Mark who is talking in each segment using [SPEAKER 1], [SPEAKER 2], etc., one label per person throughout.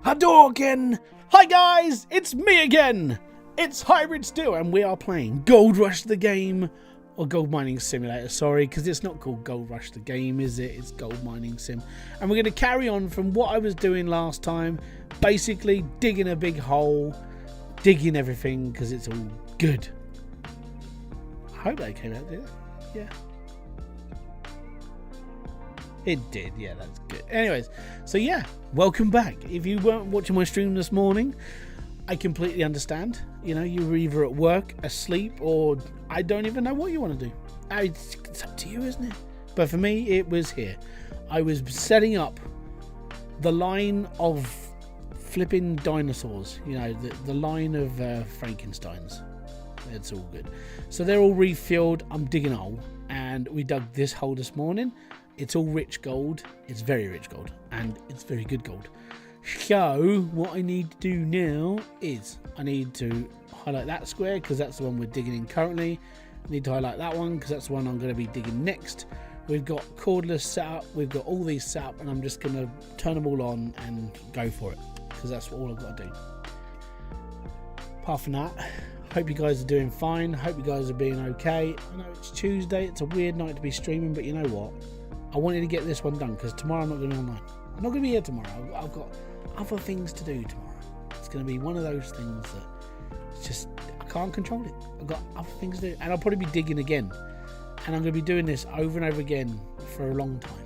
[SPEAKER 1] Hadouken! Hi guys, it's me again! It's Hybridsteel and we are playing Gold Rush the game, or Gold Mining Simulator, sorry, because it's not called Gold Rush the game, is it? It's Gold Mining Sim. And we're going to carry on from what I was doing last time, basically digging a big hole, digging everything, because it's all good. I hope that came out, did it? Yeah. It did, yeah, that's good. Anyways, so yeah, welcome back. If you weren't watching my stream this morning, I completely understand. You know, you were either at work, asleep, or I don't even know what you want to do. It's up to you, isn't it? But for me, it was here. I was setting up the line of flipping dinosaurs, you know, the line of Frankensteins. It's all good. So they're all refilled. I'm digging a hole, and we dug this hole this morning. It's all rich gold. It's very rich gold, and it's very good gold. So what I need to do now is I need to highlight that square because that's the one we're digging in currently. I need to highlight that one because that's the one I'm going to be digging next. We've got cordless set up. We've got all these set up, and I'm just going to turn them all on and go for it because that's all I've got to do. Apart from that, hope you guys are doing fine. Hope you guys are being okay. I know it's Tuesday. It's a weird night to be streaming, but you know what? I wanted to get this one done because tomorrow I'm not going to be online. I'm not going to be here tomorrow. I've got other things to do tomorrow. It's going to be one of those things that it's just, I can't control it. I've got other things to do. And I'll probably be digging again. And I'm going to be doing this over and over again for a long time.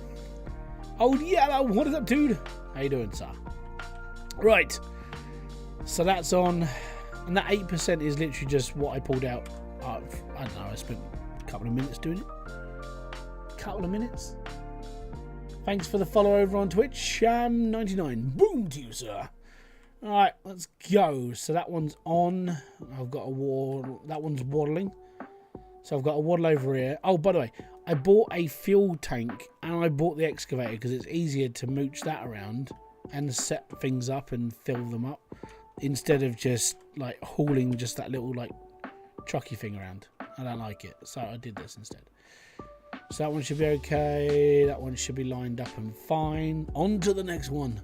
[SPEAKER 1] Old Yellow, what is up, dude? How you doing, sir? Right. So that's on. And that 8% is literally just what I pulled out. I don't know. I spent a couple of minutes doing it. Couple of minutes. Thanks for the follow over on Twitch, Sham99. Boom to you, sir. Alright, let's go. So that one's on. I've got a wall. That one's waddling. So I've got a waddle over here. Oh, by the way, I bought a fuel tank and I bought the excavator because it's easier to mooch that around and set things up and fill them up instead of just like hauling just that little like trucky thing around. I don't like it, so I did this instead. So that one should be okay. That one should be lined up and fine. On to the next one.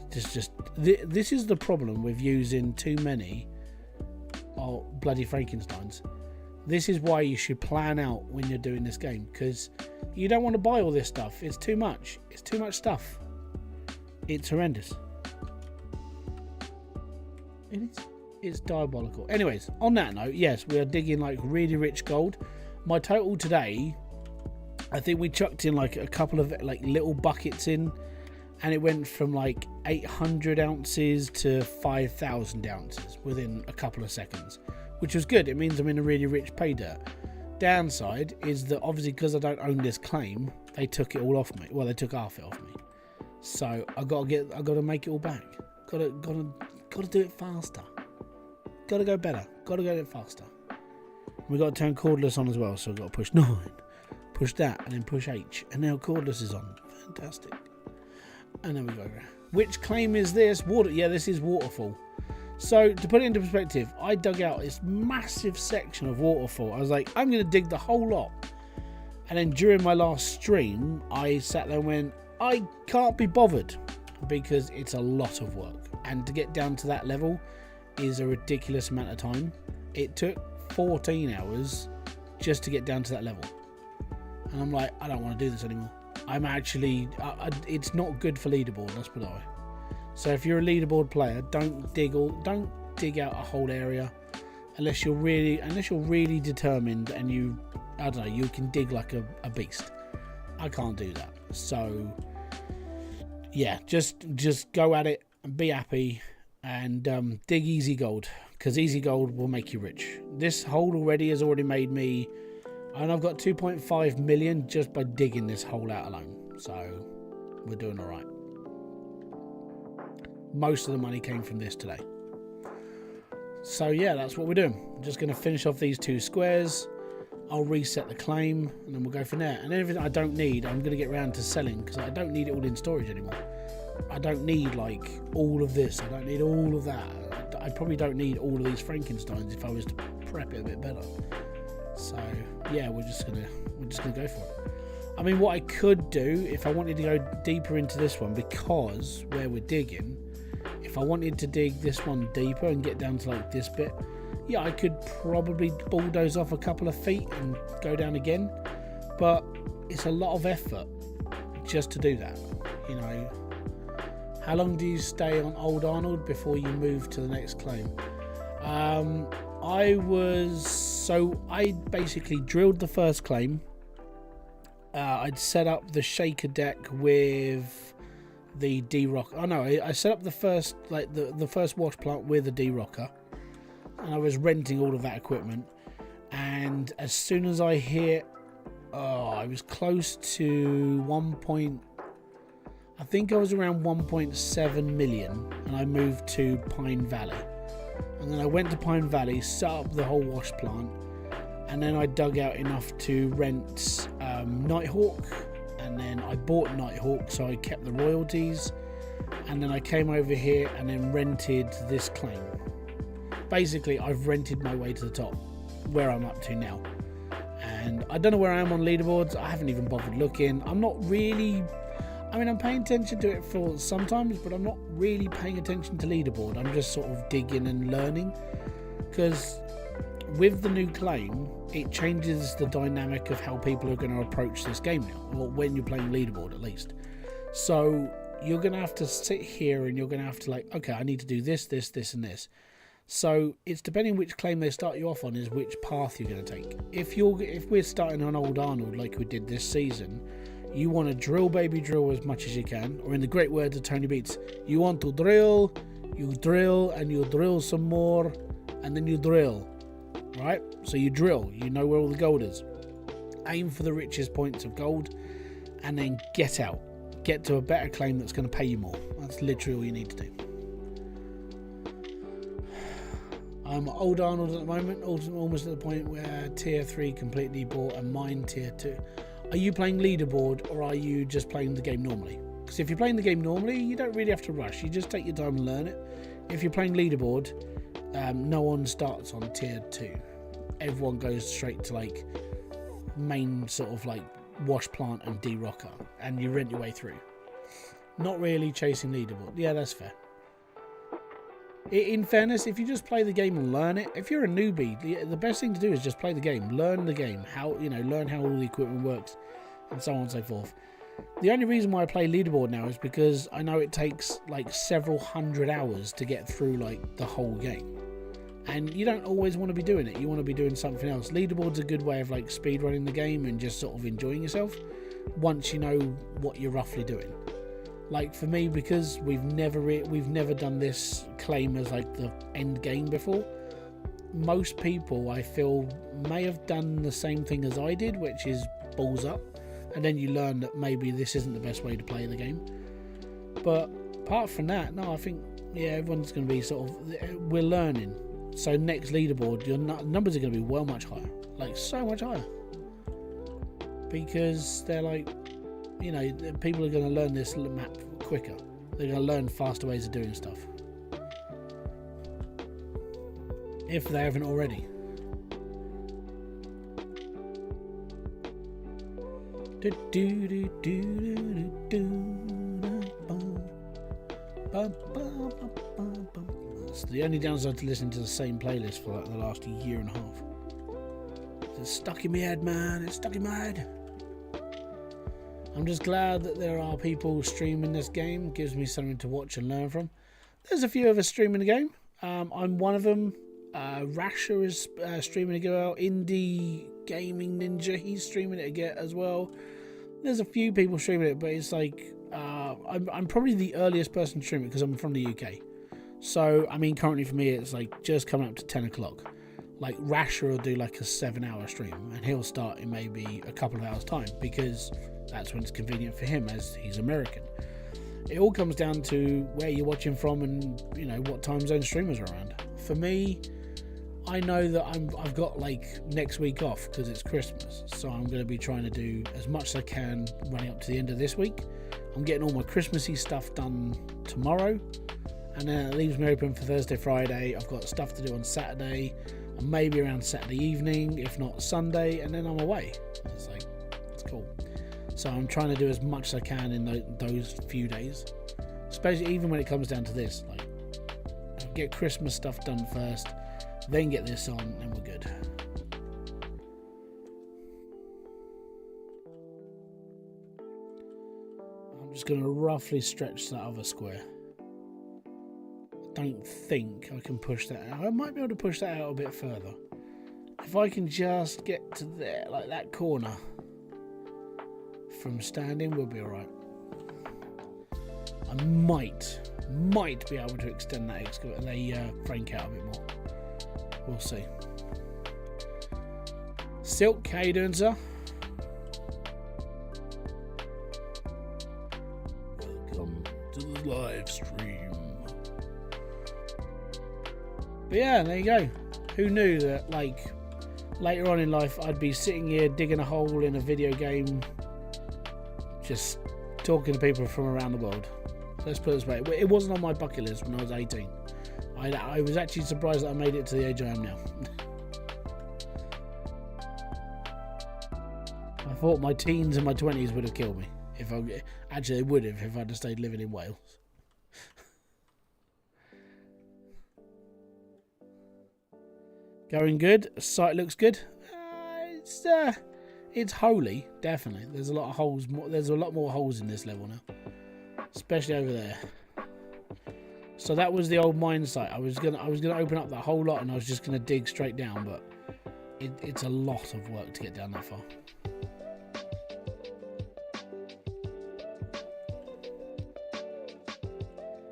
[SPEAKER 1] This is the problem with using too many bloody Frankensteins. This is why you should plan out when you're doing this game, because you don't want to buy all this stuff. It's too much. It's too much stuff. It's horrendous. It's diabolical. Anyways, on that note, yes, we are digging like really rich gold. My total today, I think we chucked in like a couple of like little buckets in, and it went from like 800 ounces to 5,000 ounces within a couple of seconds, which was good. It means I'm in a really rich pay dirt. Downside is that obviously because I don't own this claim, they took it all off me. Well, they took half it off me. So I got to make it all back. Got to do it faster. Got to go better. Got to go it faster. We've got to turn cordless on as well, so we've got to push 9, push that, and then push H. And now cordless is on. Fantastic. And then we go. Which claim is this? Water. Yeah, this is waterfall. So, to put it into perspective, I dug out this massive section of waterfall. I was like, I'm going to dig the whole lot. And then during my last stream, I sat there and went, I can't be bothered because it's a lot of work. And to get down to that level is a ridiculous amount of time. It took 14 hours just to get down to that level, and I'm like, I don't want to do this anymore. I'm actually it's not good for leaderboard, let's put it that way. So if you're a leaderboard player, don't dig out a whole area unless you're really determined and you can dig like a beast. I can't do that. So yeah, just go at it and be happy and dig easy gold, because easy gold will make you rich. This hole already has made me, and I've got 2.5 million just by digging this hole out alone. So we're doing all right. Most of the money came from this today. So yeah, that's what we're doing. I'm just going to finish off these 2 squares. I'll reset the claim and then we'll go from there. And everything I don't need, I'm going to get around to selling because I don't need it all in storage anymore. I don't need like all of this. I don't need all of that. I probably don't need all of these Frankensteins if I was to prep it a bit better. So yeah, we're just gonna go for it. I mean, what I could do if I wanted to go deeper into this one, because where we're digging, if I wanted to dig this one deeper and get down to like this bit, yeah, I could probably bulldoze off a couple of feet and go down again, but it's a lot of effort just to do that. You know, how long do you stay on Old Arnold before you move to the next claim? I basically drilled the first claim. I'd set up the shaker deck with the D-rock. Oh no, I set up the first, like the first wash plant with a D-rocker, and I was renting all of that equipment. And as soon as I hit, I was close to I think I was around 1.7 million, and I moved to Pine Valley. And then I went to Pine Valley, set up the whole wash plant, and then I dug out enough to rent Nighthawk, and then I bought Nighthawk, so I kept the royalties, and then I came over here and then rented this claim. Basically, I've rented my way to the top, where I'm up to now. And I don't know where I am on leaderboards. I haven't even bothered looking. I'm not really... I mean, I'm paying attention to it for sometimes, but I'm not really paying attention to leaderboard. I'm just sort of digging and learning, because with the new claim, it changes the dynamic of how people are going to approach this game now, or when you're playing leaderboard at least. So you're going to have to sit here and you're going to have to like, okay, I need to do this, this, this, and this. So it's depending which claim they start you off on is which path you're going to take. If we're starting on Old Arnold like we did this season, you want to drill, baby, drill as much as you can. Or in the great words of Tony Beats, you want to drill, you drill, and you drill some more, and then you drill, right? So you drill, you know where all the gold is. Aim for the richest points of gold, and then get out. Get to a better claim that's going to pay you more. That's literally all you need to do. I'm Old Arnold at the moment, almost at the point where Tier 3 completely bought and mine Tier 2. Are you playing leaderboard, or are you just playing the game normally? Because if you're playing the game normally, you don't really have to rush. You just take your time and learn it. If you're playing leaderboard, no one starts on Tier 2. Everyone goes straight to like main sort of like wash plant and D-rocker, and you rent your way through. Not really chasing leaderboard. Yeah, that's fair. In fairness, if you just play the game and learn it, if you're a newbie, the best thing to do is just play the game, learn the game, learn how all the equipment works, and so on and so forth. The only reason why I play leaderboard now is because I know it takes like several hundred hours to get through like the whole game, and you don't always want to be doing it. You want to be doing something else. Leaderboard's a good way of like speed running the game and just sort of enjoying yourself once you know what you're roughly doing. Like for me, because we've never done this claim as like the end game before, most people I feel may have done the same thing as I did, which is balls up, and then you learn that maybe this isn't the best way to play the game. But apart from that, no, I think everyone's going to be sort of, we're learning. So next leaderboard, your numbers are going to be well much higher, like so much higher, because they're like, people are going to learn this map quicker. They're going to learn faster ways of doing stuff, if they haven't already. It's the only downside to listening to the same playlist for like the last year and a half. It's stuck in my head, man. It's stuck in my head. I'm just glad that there are people streaming this game. It gives me something to watch and learn from. There's a few of us streaming the game. I'm one of them. Rasher is streaming it out. Indie Gaming Ninja, he's streaming it again as well. There's a few people streaming it, but it's like I'm probably the earliest person to stream it because I'm from the UK. So I mean, currently for me it's like just coming up to 10 o'clock. Like Rasher will do like a 7-hour stream, and he'll start in maybe a couple of hours time because that's when it's convenient for him, as he's American. It all comes down to where you're watching from and what time zone streamers are around. For me, I know that I've got like next week off because it's Christmas, so I'm going to be trying to do as much as I can running up to the end of this week. I'm getting all my Christmassy stuff done tomorrow, and then it leaves me open for Thursday, Friday. I've got stuff to do on Saturday, and maybe around Saturday evening, if not Sunday, and then I'm away. It's cool. So I'm trying to do as much as I can in those few days, especially even when it comes down to this. Like, get Christmas stuff done first, then get this on, and we're good. I'm just going to roughly stretch that other square. I don't think I can push that out. I might be able to push that out a bit further. If I can just get to there, like that corner, from standing, we'll be alright. I might be able to extend that frame out a bit more. We'll see. Silk, how you doing, sir? Welcome to the live stream. But yeah, there you go. Who knew that, like, later on in life I'd be sitting here digging a hole in a video game, just talking to people from around the world. Let's put it this way, it wasn't on my bucket list when I was 18. I was actually surprised that I made it to the age I am now. I thought my teens and my 20s would have killed me. Actually, they would have if I'd have stayed living in Wales. Going good. Site looks good. It's holy, definitely. There's a lot of holes. There's a lot more holes in this level now, especially over there. So that was the old mine site. I was gonna open up that whole lot, and I was just gonna dig straight down, but it's a lot of work to get down that far.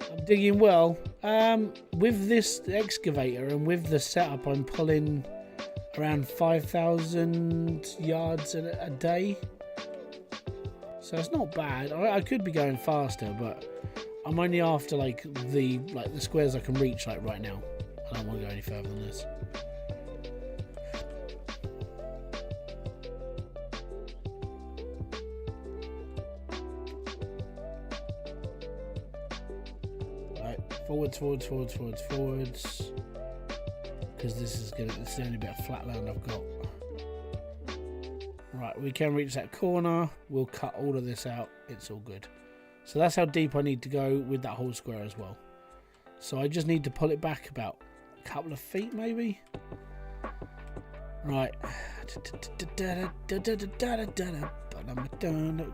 [SPEAKER 1] I'm digging well. With this excavator and with the setup, I'm pulling around 5,000 yards a day. So it's not bad. I could be going faster, but I'm only after like the squares I can reach like right now. I don't want to go any further than this. Right, forwards. Because this is the only bit of flat land I've got. Right, we can reach that corner. We'll cut all of this out. It's all good. So that's how deep I need to go with that whole square as well. So I just need to pull it back about a couple of feet maybe. Right.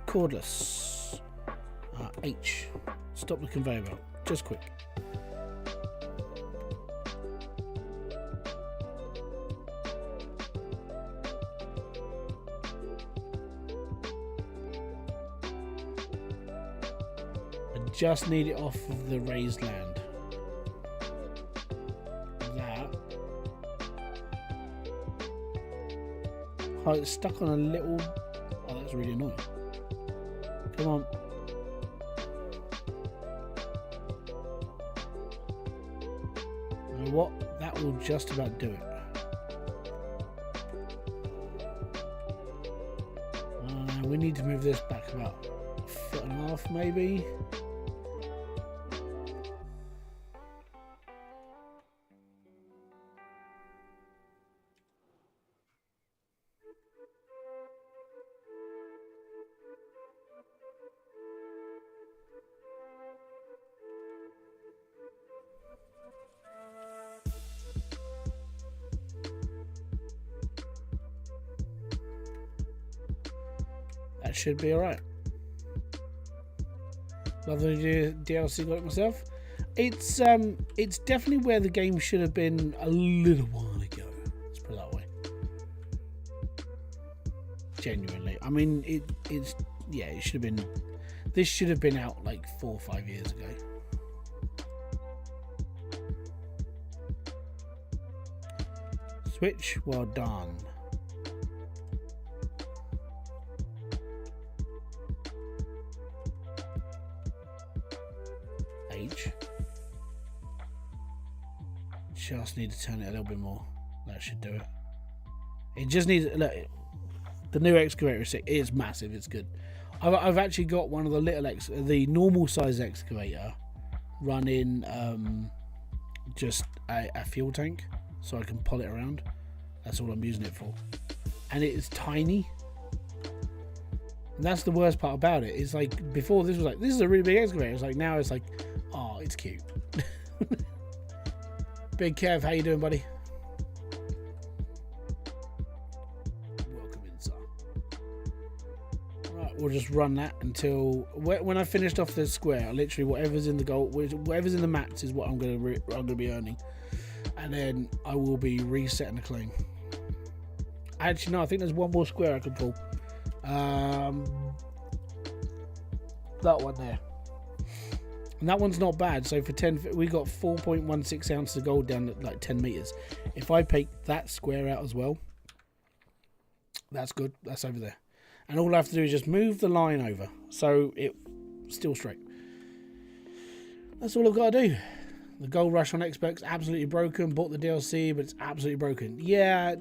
[SPEAKER 1] Cordless. H. Stop the conveyor belt. Just quick. Just need it off of the raised land. That. Oh, it's stuck on a little. Oh, that's really annoying. Come on. You know what? That will just about do it. We need to move this back about a foot and a half, maybe. That should be alright. Love the DLC, got it myself. It's definitely where the game should have been a little while ago. Let's put it that way. Genuinely, I mean, it should have been. This should have been out like 4 or 5 years ago. Switch, well done. H. Just need to turn it a little bit more. That should do it. It just needs. Look, the new excavator is massive. It's good. I've actually got one of the the normal size excavator running just a fuel tank, so I can pull it around. That's all I'm using it for, and it is tiny. And that's the worst part about it. It's like, before this was like, this is a really big excavator. It's like, now it's like, oh, it's cute. Big Kev, how you doing, buddy? Welcome in, sir. Right, we'll just run that until when I finished off the square. Literally, whatever's in the goal, whatever's in the mats is what I'm gonna be earning, and then I will be resetting the claim. Actually, no, I think there's one more square I can pull. That one there. And that one's not bad. So for 10, we got 4.16 ounces of gold down at like 10 meters. If I take that square out as well, that's good. That's over there. And all I have to do is just move the line over, so it's still straight. That's all I've got to do. The Gold Rush on Xbox, absolutely broken. Bought the DLC, but it's absolutely broken. Yeah,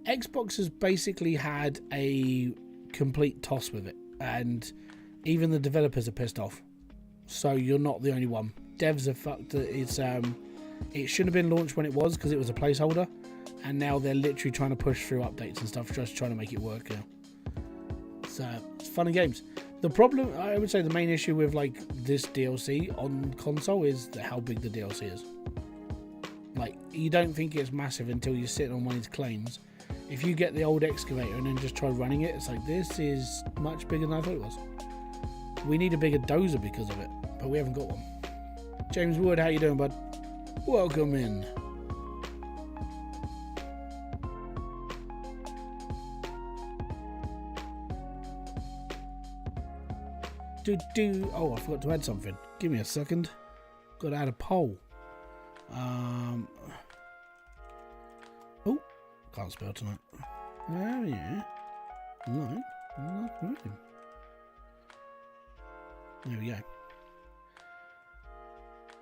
[SPEAKER 1] Xbox has basically had a complete toss with it. And even the developers are pissed off. So you're not the only one. Devs have fucked it. It shouldn't have been launched when it was, because it was a placeholder, and now they're literally trying to push through updates and stuff, just trying to make it work now. So it's fun and games. The problem, I would say, the main issue with like this DLC on console is how big the DLC is. Like, you don't think it's massive until you're sitting on one of these claims. If you get the old excavator and then just try running it, it's like, this is much bigger than I thought it was. We need a bigger dozer because of it, but we haven't got one. James Wood, how you doing, bud? Welcome in. Oh, I forgot to add something. Give me a second. Got to add a poll. Oh, can't spell tonight. Oh yeah. No. There we go.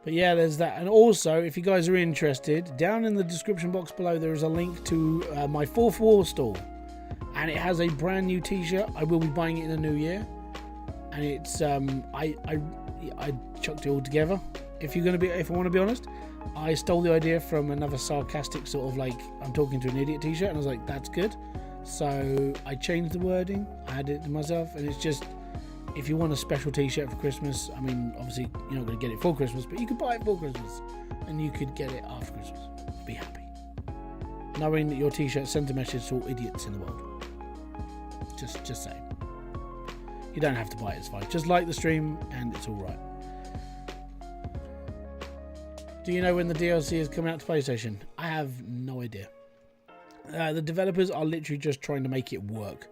[SPEAKER 1] But yeah, there's that. And also, if you guys are interested, down in the description box below there is a link to my Fourth Wall store, and it has a brand new t-shirt. I will be buying it in the new year, and it's I chucked it all together. If I want to be honest, I stole the idea from another sarcastic sort of like, I'm talking to an idiot t-shirt, and I was like, that's good. So I changed the wording, I added it to myself, and it's just, if you want a special t-shirt for Christmas, I mean, obviously you're not going to get it for Christmas, but you could buy it for Christmas, and you could get it after Christmas. Be happy, knowing that your t-shirt sent a message to all idiots in the world. Just saying. You don't have to buy it, it's fine. Just like the stream, and it's all right. Do you know when the DLC is coming out to PlayStation? I have no idea. The developers are literally just trying to make it work.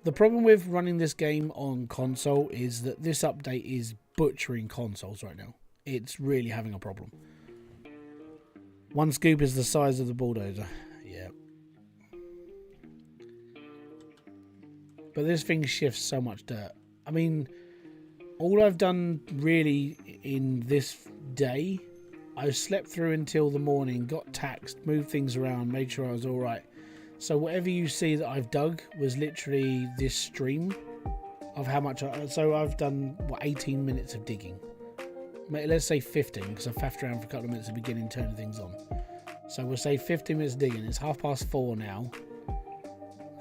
[SPEAKER 1] The problem with running this game on console is that this update is butchering consoles right now. It's really having a problem. One scoop is the size of the bulldozer. Yeah. But this thing shifts so much dirt. I mean, all I've done really in this day, I slept through until the morning, got taxed, moved things around, made sure I was alright. So whatever you see that I've dug was literally this stream of how much so I've done, 18 minutes of digging. Let's say 15, because I faffed around for a couple of minutes at the beginning, turning things on. So we'll say 15 minutes of digging. It's 4:30 now.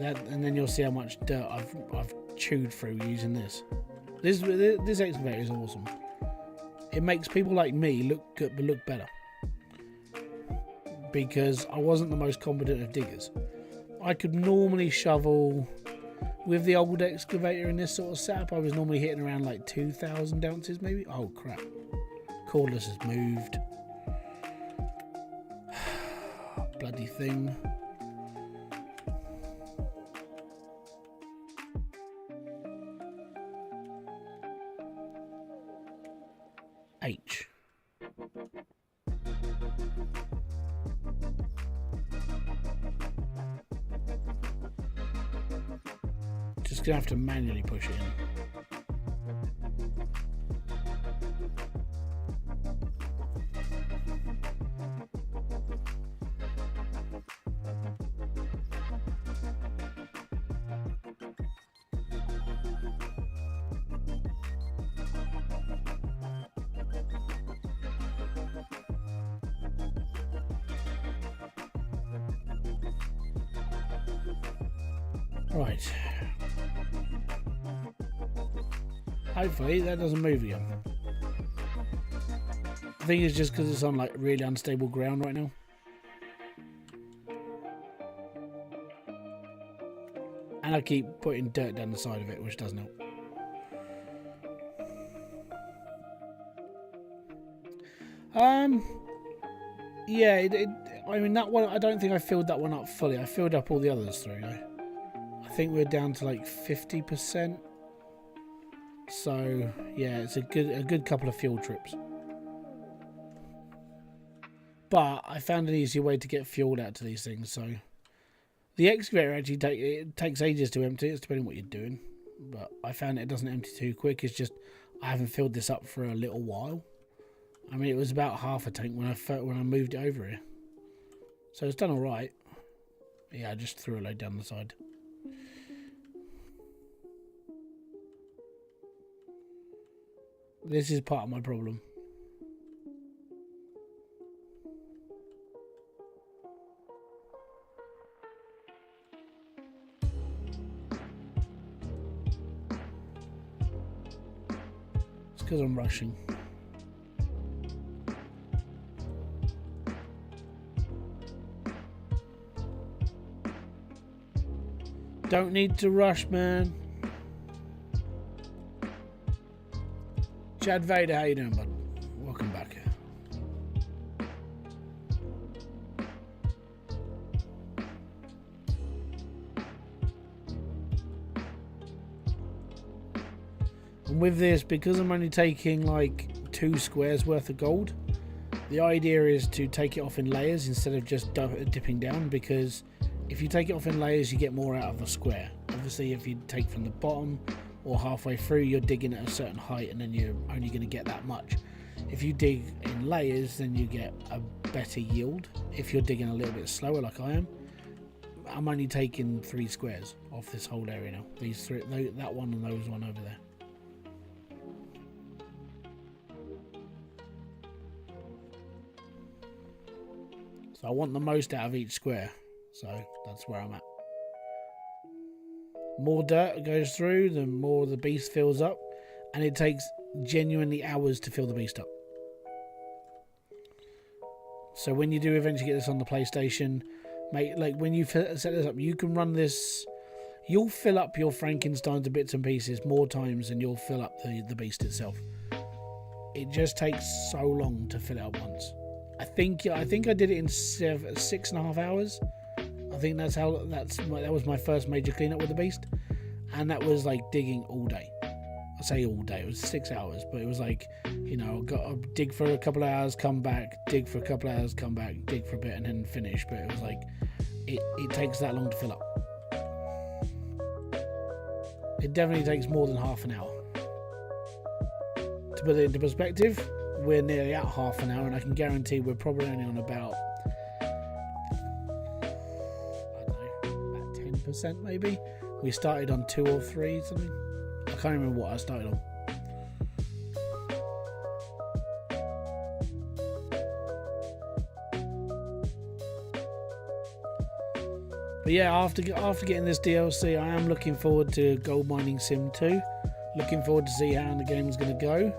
[SPEAKER 1] And then you'll see how much dirt I've chewed through using this. This excavator is awesome. It makes people like me look good, but look better. Because I wasn't the most competent of diggers. I could normally shovel with the old excavator in this sort of setup. I was normally hitting around like 2,000 ounces maybe. Oh crap. Cordless has moved. Bloody thing. H. Just gonna have to manually push it in. Right. Hopefully that doesn't move again. I think it's just because it's on like really unstable ground right now. And I keep putting dirt down the side of it, which doesn't help. Yeah, I mean, that one, I don't think I filled that one up fully. I filled up all the others through, though. I think we're down to like 50%. So, yeah, it's a good couple of fuel trips. But I found an easier way to get fuel out to these things, so... The excavator actually it takes ages to empty. It's depending on what you're doing. But I found it doesn't empty too quick. It's just, I haven't filled this up for a little while. I mean, it was about half a tank when I moved it over here. So it's done all right. Yeah, I just threw a load down the side. This is part of my problem. It's because I'm rushing. Don't need to rush, man. Chad Vader, how you doing, bud? Welcome back here. And with this, because I'm only taking like 2 squares worth of gold, the idea is to take it off in layers instead of just dipping down, because if you take it off in layers, you get more out of the square. Obviously, if you take from the bottom or halfway through, you're digging at a certain height and then you're only going to get that much. If you dig in layers, then you get a better yield. If you're digging a little bit slower like I am, I'm only taking 3 squares off this whole area now. These 3, that one and those one over there. So I want the most out of each square. So that's where I'm at. More dirt goes through, the more the beast fills up, and it takes genuinely hours to fill the beast up. So when you do eventually get this on the PlayStation, mate, like when you set this up, you can run this. You'll fill up your Frankenstein to bits and pieces more times than you'll fill up the beast itself. It just takes so long to fill it up once. I think I did it in 6.5 hours. I think that was my first major cleanup with the beast, and that was like digging all day. I say all day, it was 6 hours, but it was like, you know, got to dig for a couple of hours, come back, dig for a couple of hours, come back, dig for a bit, and then finish. But it was like, it takes that long to fill up. It definitely takes more than half an hour. To put it into perspective, we're nearly at half an hour, and I can guarantee we're probably only on about 10% maybe. We started on 2 or 3 something. I can't remember what I started on. But yeah, after getting this DLC, I am looking forward to Gold Mining Sim 2. Looking forward to see how the game's going to go.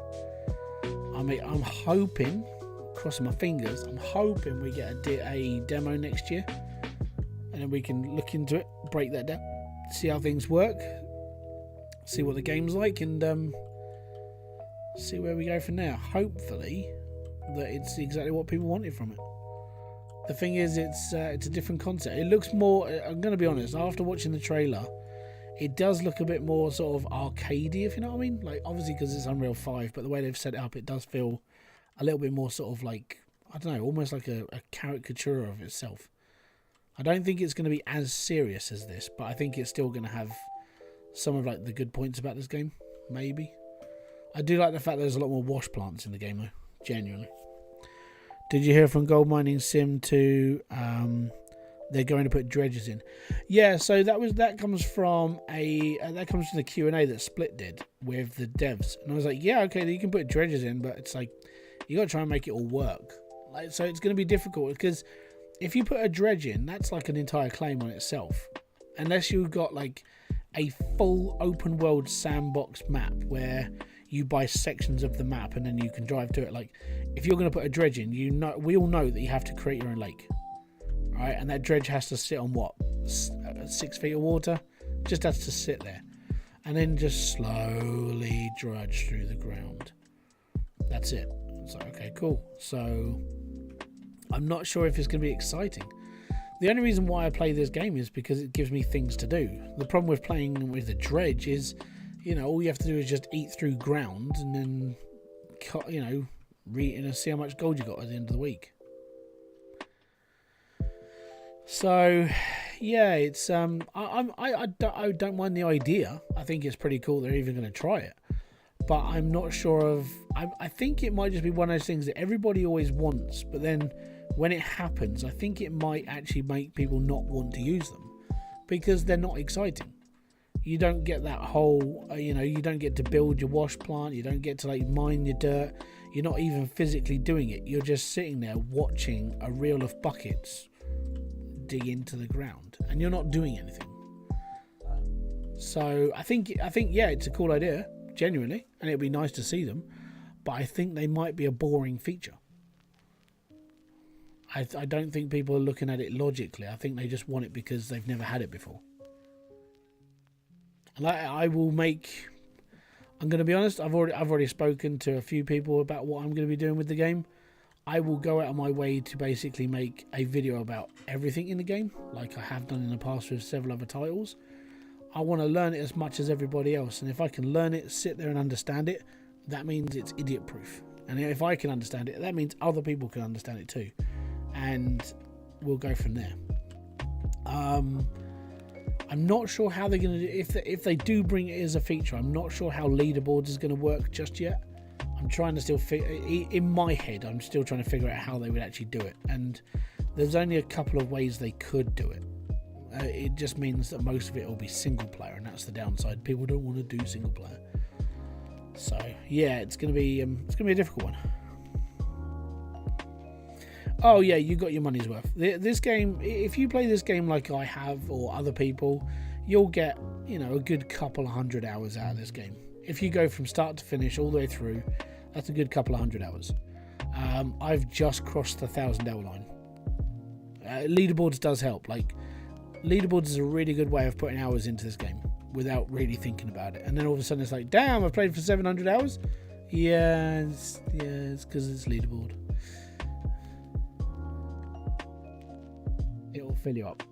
[SPEAKER 1] I mean, I'm hoping, crossing my fingers, I'm hoping we get a demo next year. And then we can look into it, break that down, see how things work, see what the game's like, and see where we go from there. Hopefully that it's exactly what people wanted from it. The thing is, it's a different concept. It looks more, I'm going to be honest, after watching the trailer, it does look a bit more sort of arcadey, if you know what I mean. Like, obviously because it's Unreal 5, but the way they've set it up, it does feel a little bit more sort of like, I don't know, almost like a caricature of itself. I don't think it's going to be as serious as this, but I think it's still going to have some of like the good points about this game, maybe. I do like the fact there's a lot more wash plants in the game though, genuinely. Did you hear from Gold Mining Sim 2? They're going to put dredges in. Yeah, so that comes from the Q&A that Split did with the devs, and I was like, yeah, okay, you can put dredges in, but it's like you got to try and make it all work. Like, so it's going to be difficult because if you put a dredge in, that's like an entire claim on itself. Unless you've got like a full open world sandbox map where you buy sections of the map and then you can drive to it. Like, if you're going to put a dredge in, we all know that you have to create your own lake, right? And that dredge has to sit on what, 6 feet of water? Just has to sit there, and then just slowly drudge through the ground. That's it. So okay, cool. So I'm not sure if it's going to be exciting. The only reason why I play this game is because it gives me things to do. The problem with playing with the dredge is, all you have to do is just eat through ground and then, see how much gold you got at the end of the week. So, yeah, it's I don't mind the idea. I think it's pretty cool. They're even going to try it, but I'm not sure of. I think it might just be one of those things that everybody always wants, but then when it happens, I think it might actually make people not want to use them because they're not exciting. You don't get that whole, you don't get to build your wash plant. You don't get to mine your dirt. You're not even physically doing it. You're just sitting there watching a reel of buckets dig into the ground, and you're not doing anything. So I think yeah, it's a cool idea, genuinely, and it'd be nice to see them. But I think they might be a boring feature. I don't think people are looking at it logically. I think they just want it because they've never had it before. And I'm going to be honest, I've already spoken to a few people about what I'm going to be doing with the game. I will go out of my way to basically make a video about everything in the game, like I have done in the past with several other titles. I want to learn it as much as everybody else, and if I can learn it, sit there and understand it, that means it's idiot proof. And if I can understand it, that means other people can understand it too. And we'll go from there. I'm not sure how they're going to do if they do bring it as a feature. I'm not sure how leaderboards is going to work just yet. I'm trying to still in my head. I'm still trying to figure out how they would actually do it. And there's only a couple of ways they could do it. It just means that most of it will be single player, and that's the downside. People don't want to do single player. So yeah, it's going to be a difficult one. Oh yeah, you got your money's worth. This game, if you play this game like I have or other people, you'll get a good couple of 100 hours out of this game. If you go from start to finish all the way through, that's a good couple of 100 hours. I've just crossed the 1,000-hour line. Leaderboards does help. Leaderboards is a really good way of putting hours into this game without really thinking about it. And then all of a sudden it's like, damn, I've played for 700 hours? Yeah, it's because it's leaderboard. It'll fill you up.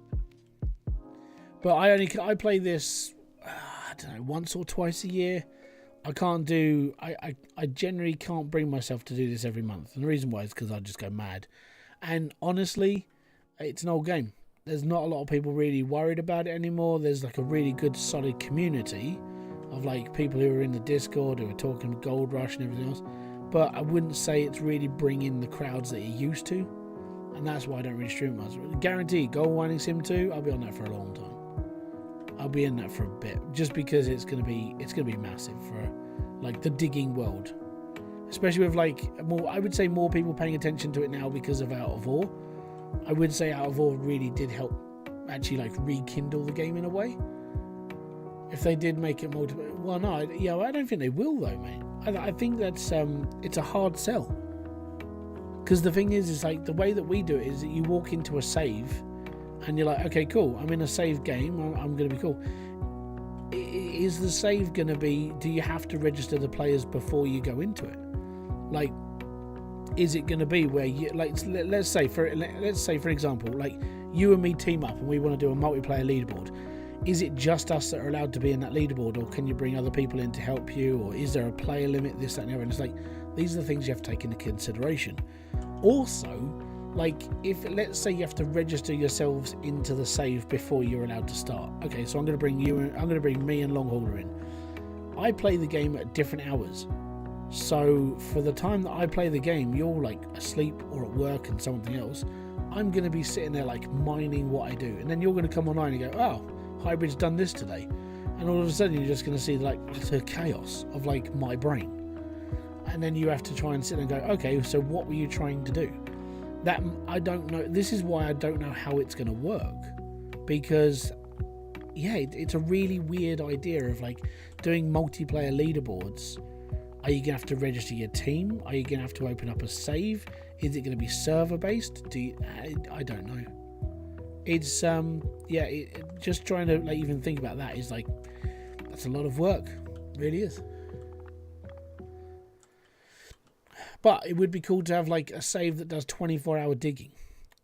[SPEAKER 1] But I play this, I don't know, once or twice a year. I generally can't bring myself to do this every month. And the reason why is because I just go mad. And honestly, it's an old game. There's not a lot of people really worried about it anymore. There's a really good solid community of people who are in the Discord who are talking Gold Rush and everything else. But I wouldn't say it's really bringing the crowds that it used to. And that's why I don't really stream much. Guaranteed, Gold Mining Sim 2, I'll be on that for a long time. I'll be in that for a bit, just because it's gonna be massive for the digging world, especially with more. I would say more people paying attention to it now because of Out of Ore. I would say Out of Ore really did help actually rekindle the game in a way. If they did make it more, I don't think they will though, mate. I think that's it's a hard sell. Because the thing is the way that we do it is that you walk into a save and you're like, okay, cool, I'm in a save game, I'm going to be cool. Is the save going to be, do you have to register the players before you go into it? Is it going to be where you, let's say for example, you and me team up and we want to do a multiplayer leaderboard. Is it just us that are allowed to be in that leaderboard, or can you bring other people in to help you, or is there a player limit, this, that, and the other? And it's these are the things you have to take into consideration. Also, if let's say you have to register yourselves into the save before you're allowed to start. Okay, so I'm going to bring me and Longhauler in. I play the game at different hours. So for the time that I play the game, you're asleep or at work and something else. I'm going to be sitting there mining what I do, and then you're going to come online and go, oh, Hybrid's done this today, and all of a sudden you're just going to see utter chaos of my brain. And then you have to try and sit and go, okay, so what were you trying to do? I don't know. This is why I don't know how it's going to work, because yeah, it's a really weird idea of like doing multiplayer leaderboards. Are you gonna have to register your team? Are you gonna have to open up a save? Is it gonna be server based? I don't know. It's just trying to like even think about that is like, that's a lot of work. It really is. But it would be cool to have like a save that does 24-hour digging.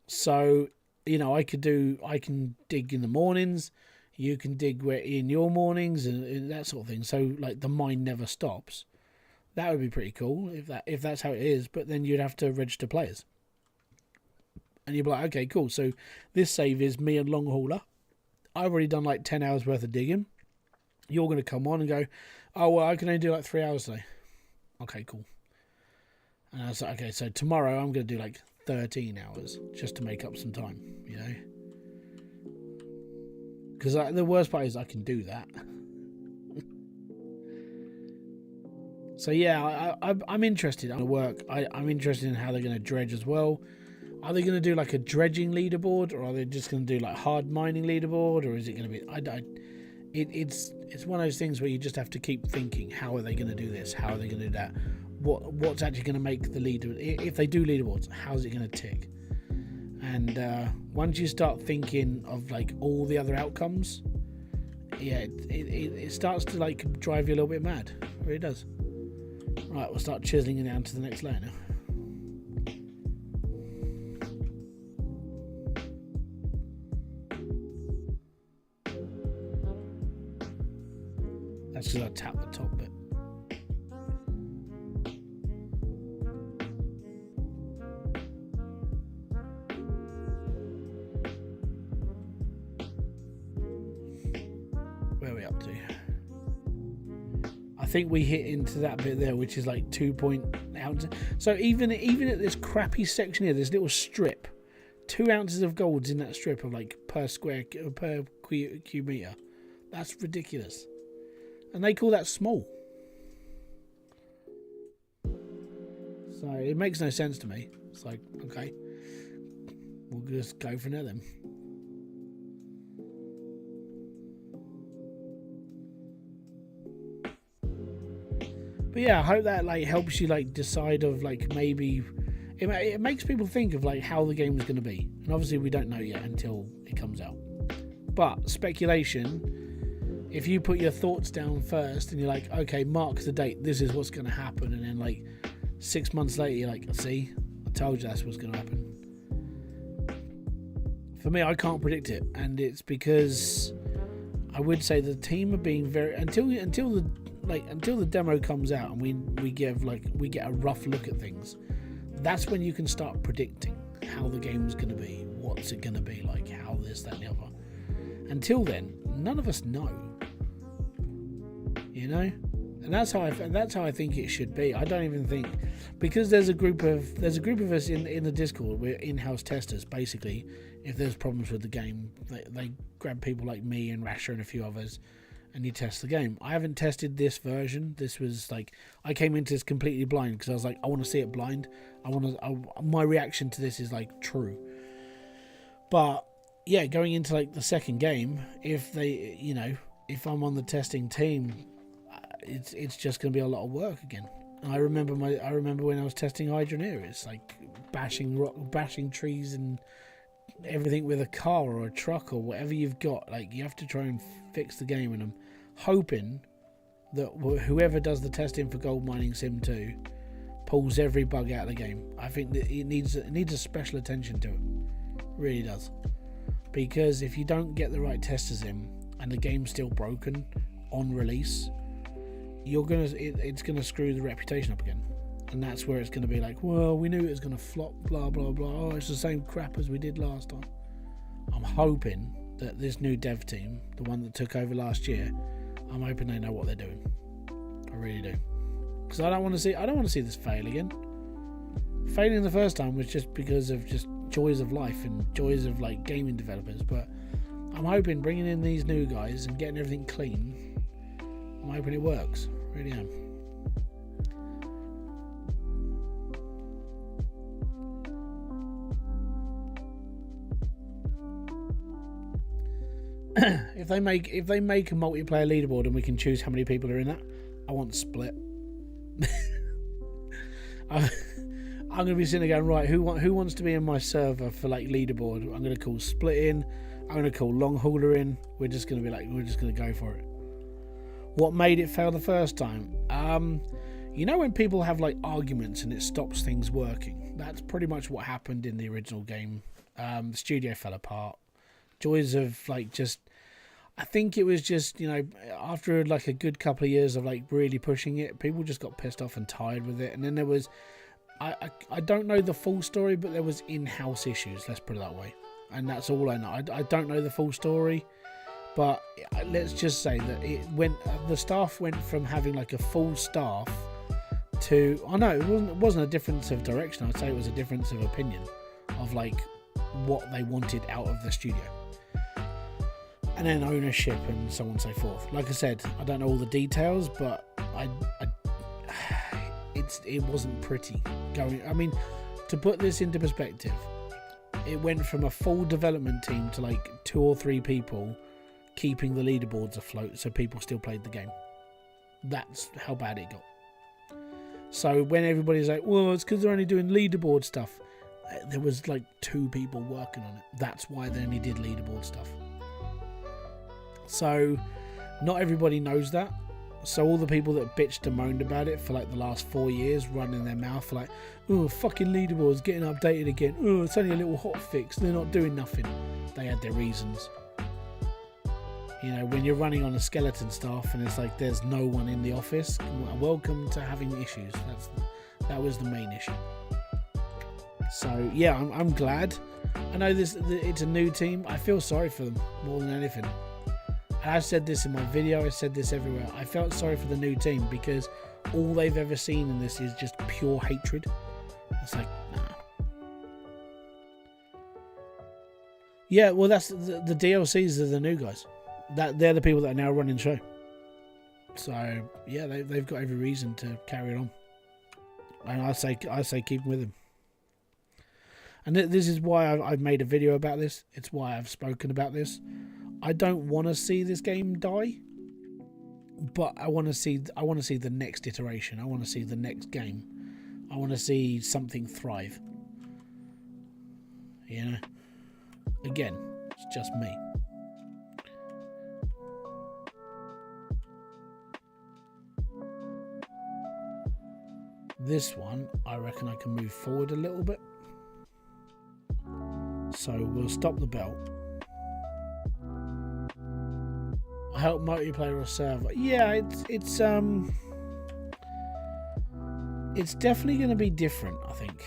[SPEAKER 1] So, you know, I can dig in the mornings, you can dig in your mornings and that sort of thing. So like the mine never stops. That would be pretty cool if that's how it is, but then you'd have to register players. And you'd be like, okay, cool. So this save is me and Long Hauler. I've already done like 10 hours worth of digging. You're going to come on and go, oh, well, I can only do like 3 hours today. Okay, cool. And I was like, okay, so tomorrow I'm going to do like 13 hours just to make up some time, you know? Because the worst part is I can do that. So yeah, I'm interested in the work. I'm interested in how they're going to dredge as well. Are they going to do like a dredging leaderboard, or are they just going to do like hard mining leaderboard, or is it going to be? It's one of those things where you just have to keep thinking, how are they going to do this? How are they going to do that? What's actually going to make the leader? If they do leaderboards, how's it going to tick? And once you start thinking of like all the other outcomes, yeah, it starts to like drive you a little bit mad. It really does. Right, we'll start chiseling it down to the next layer now. That's because I tapped the top bit. Where are we up to? I think we hit into that bit there, which is like 2 ounces. So even at this crappy section here, this little strip, 2 ounces of gold's in that strip of like per cube meter. That's ridiculous. And they call that small. So it makes no sense to me. It's like, okay, we'll just go for now then. But yeah, I hope that like helps you like decide of like maybe it makes people think of like how the game is going to be. And obviously we don't know yet until it comes out. But speculation, if you put your thoughts down first and you're like, okay, mark the date, this is what's going to happen, and then like 6 months later you're like, see, I told you that's what's going to happen. For me, I can't predict it, and it's because I would say the team are being very until the demo comes out and we get a rough look at things. That's when you can start predicting how the game's going to be, what's it going to be like, how this, that, and the other. Until then, none of us know, you know, and that's how I think it should be. I don't even think, because there's a group of us in the Discord. We're in-house testers basically. If there's problems with the game, they grab people like me and Rasher and a few others, and you test the game. I haven't tested this version. This was like, I came into this completely blind because I was like, I want to see it blind. My reaction to this is like true. But yeah, going into like the second game, if I'm on the testing team, it's just going to be a lot of work again. And I remember when I was testing Hydroneer, it's like bashing trees and everything with a car or a truck or whatever you've got. Like, you have to try and fix the game, and I'm hoping that whoever does the testing for Gold Mining Sim 2 pulls every bug out of the game. I think that it needs a special attention to it. It really does. Because if you don't get the right testers in and the game's still broken on release, it's gonna screw the reputation up again. And that's where it's going to be like, well, we knew it was going to flop, blah, blah, blah. Oh, it's the same crap as we did last time. I'm hoping that this new dev team, the one that took over last year, I'm hoping they know what they're doing. I really do. Because I don't want to see this fail again. Failing the first time was just because of just joys of life and joys of like gaming developers. But I'm hoping bringing in these new guys and getting everything clean, I'm hoping it works. Really am. if they make a multiplayer leaderboard and we can choose how many people are in that, I want split. I'm gonna be sitting there going, right, who wants to be in my server for like leaderboard? I'm gonna call split in. I'm gonna call long hauler in. We're just gonna go for it. What made it fail the first time? You know when people have like arguments and it stops things working? That's pretty much what happened in the original game. The studio fell apart. Joys of like just, I think it was just, you know, after like a good couple of years of like really pushing it, people just got pissed off and tired with it. And then there was, I don't know the full story, but there was in-house issues, let's put it that way. And that's all I know. I don't know the full story, but let's just say that the staff went from having like a full staff to, I know it wasn't a difference of direction. I'd say it was a difference of opinion of like what they wanted out of the studio. And then ownership and so on and so forth. Like I said, I don't know all the details, but it wasn't pretty going. I mean, to put this into perspective, it went from a full development team to like 2 or 3 people keeping the leaderboards afloat, so people still played the game. That's how bad it got. So when everybody's like, well, it's because they're only doing leaderboard stuff, there was like 2 people working on it. That's why they only did leaderboard stuff. So not everybody knows that. So all the people that bitched and moaned about it for like the last 4 years, running their mouth like, oh, fucking leaderboards getting updated again. Oh, it's only a little hot fix. They're not doing nothing. They had their reasons. You know, when you're running on a skeleton staff and it's like there's no one in the office, welcome to having issues. That was the main issue. So yeah, I'm glad. I know it's a new team. I feel sorry for them more than anything. And I said this in my video, I said this everywhere. I felt sorry for the new team because all they've ever seen in this is just pure hatred. It's like, nah. Yeah, well, that's the DLCs are the new guys. They're the people that are now running the show. So yeah, they've got every reason to carry it on. And I say keep them with them. And this is why I've made a video about this. It's why I've spoken about this. I don't want to see this game die, but I want to see the next iteration. I want to see the next game. I want to see something thrive. You know, again, it's just me. This one, I reckon I can move forward a little bit. So we'll stop the belt. Help multiplayer or server. Yeah, it's definitely going to be different, I think.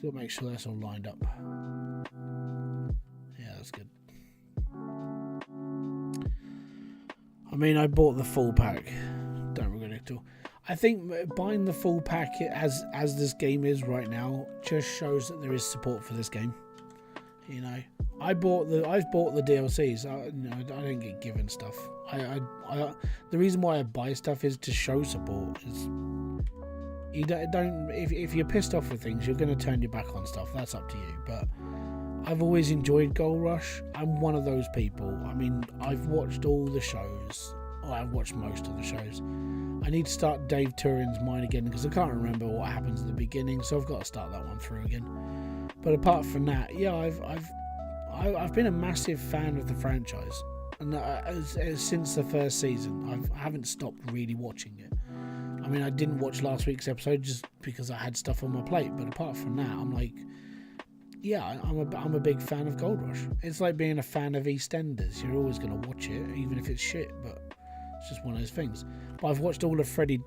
[SPEAKER 1] So make sure that's all lined up. Yeah, that's good. I mean, I bought the full pack. Don't regret it at all. I think buying the full pack as this game is right now just shows that there is support for this game. You know, I've bought the DLCs. I don't get given stuff. The reason why I buy stuff is to show support. You don't if you're pissed off with things, you're going to turn your back on stuff. That's up to you. But I've always enjoyed Gold Rush. I'm one of those people. I mean, I've watched all the shows. I've watched most of the shows. I need to start Dave Turin's Mine again because I can't remember what happens at the beginning, so I've got to start that one through again. But apart from that, yeah, I've been a massive fan of the franchise, and since the first season, I haven't stopped really watching it. I mean, I didn't watch last week's episode just because I had stuff on my plate, but apart from that, I'm like, yeah, I'm a big fan of Gold Rush. It's like being a fan of EastEnders. You're always going to watch it, even if it's shit, but it's just one of those things. But I've watched all of Freddie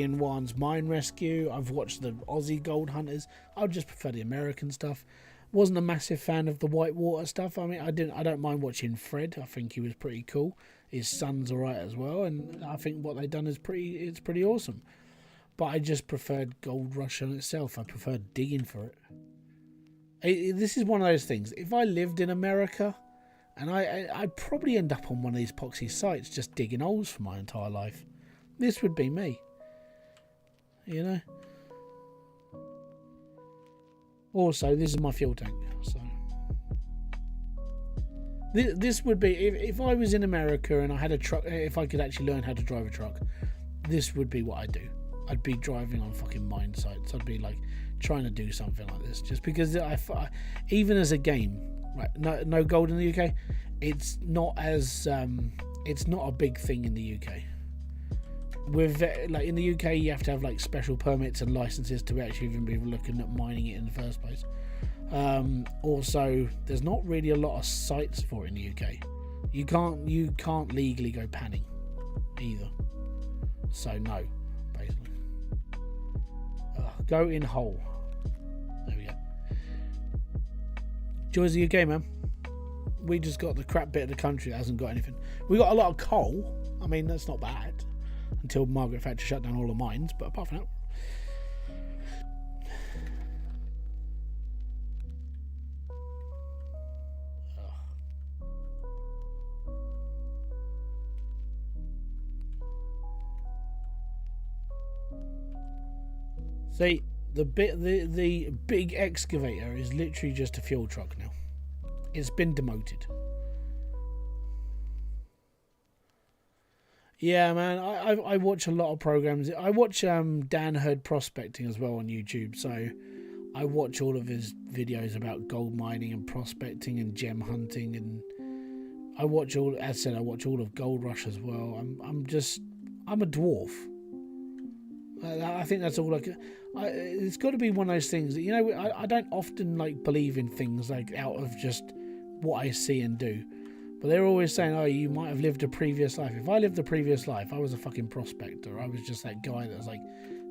[SPEAKER 1] and Juan's Mine Rescue. I've watched the Aussie Gold Hunters. I would just prefer the American stuff. Wasn't a massive fan of the Whitewater stuff. I mean, I don't mind watching Fred. I think he was pretty cool. His son's alright as well, and I think what they've done is pretty awesome. But I just preferred Gold Rush on itself. I preferred digging for it. This is one of those things. If I lived in America And I'd probably end up on one of these epoxy sites just digging holes for my entire life. This would be me. You know? Also, this is my fuel tank. So this would be, if I was in America and I had a truck, if I could actually learn how to drive a truck, this would be what I'd do. I'd be driving on fucking mine sites. I'd be like trying to do something like this. Just because even as a game, right? No gold in the UK. It's not as it's not a big thing in the UK. With like in the UK, you have to have like special permits and licenses to actually even be looking at mining it in the first place. Also, there's not really a lot of sites for it in the UK. You can't legally go panning either. So no, basically. Go in hole. There we go. Joys of the UK, man. We just got the crap bit of the country that hasn't got anything. We got a lot of coal. I mean, that's not bad. Until Margaret Thatcher shut down all the mines, but apart from that. See, the big excavator is literally just a fuel truck now. It's been demoted. Yeah, man, I watch a lot of programs. I watch Dan Hurd prospecting as well on YouTube, so I watch all of his videos about gold mining and prospecting and gem hunting, and I watch all, as I said, I watch all of Gold Rush as well. I'm a dwarf. I think that's all it's got to be one of those things that, you know, I don't often like believe in things like out of just what I see and do. But they're always saying, oh, you might have lived a previous life. If I lived a previous life, I was a fucking prospector. I was just that guy that was like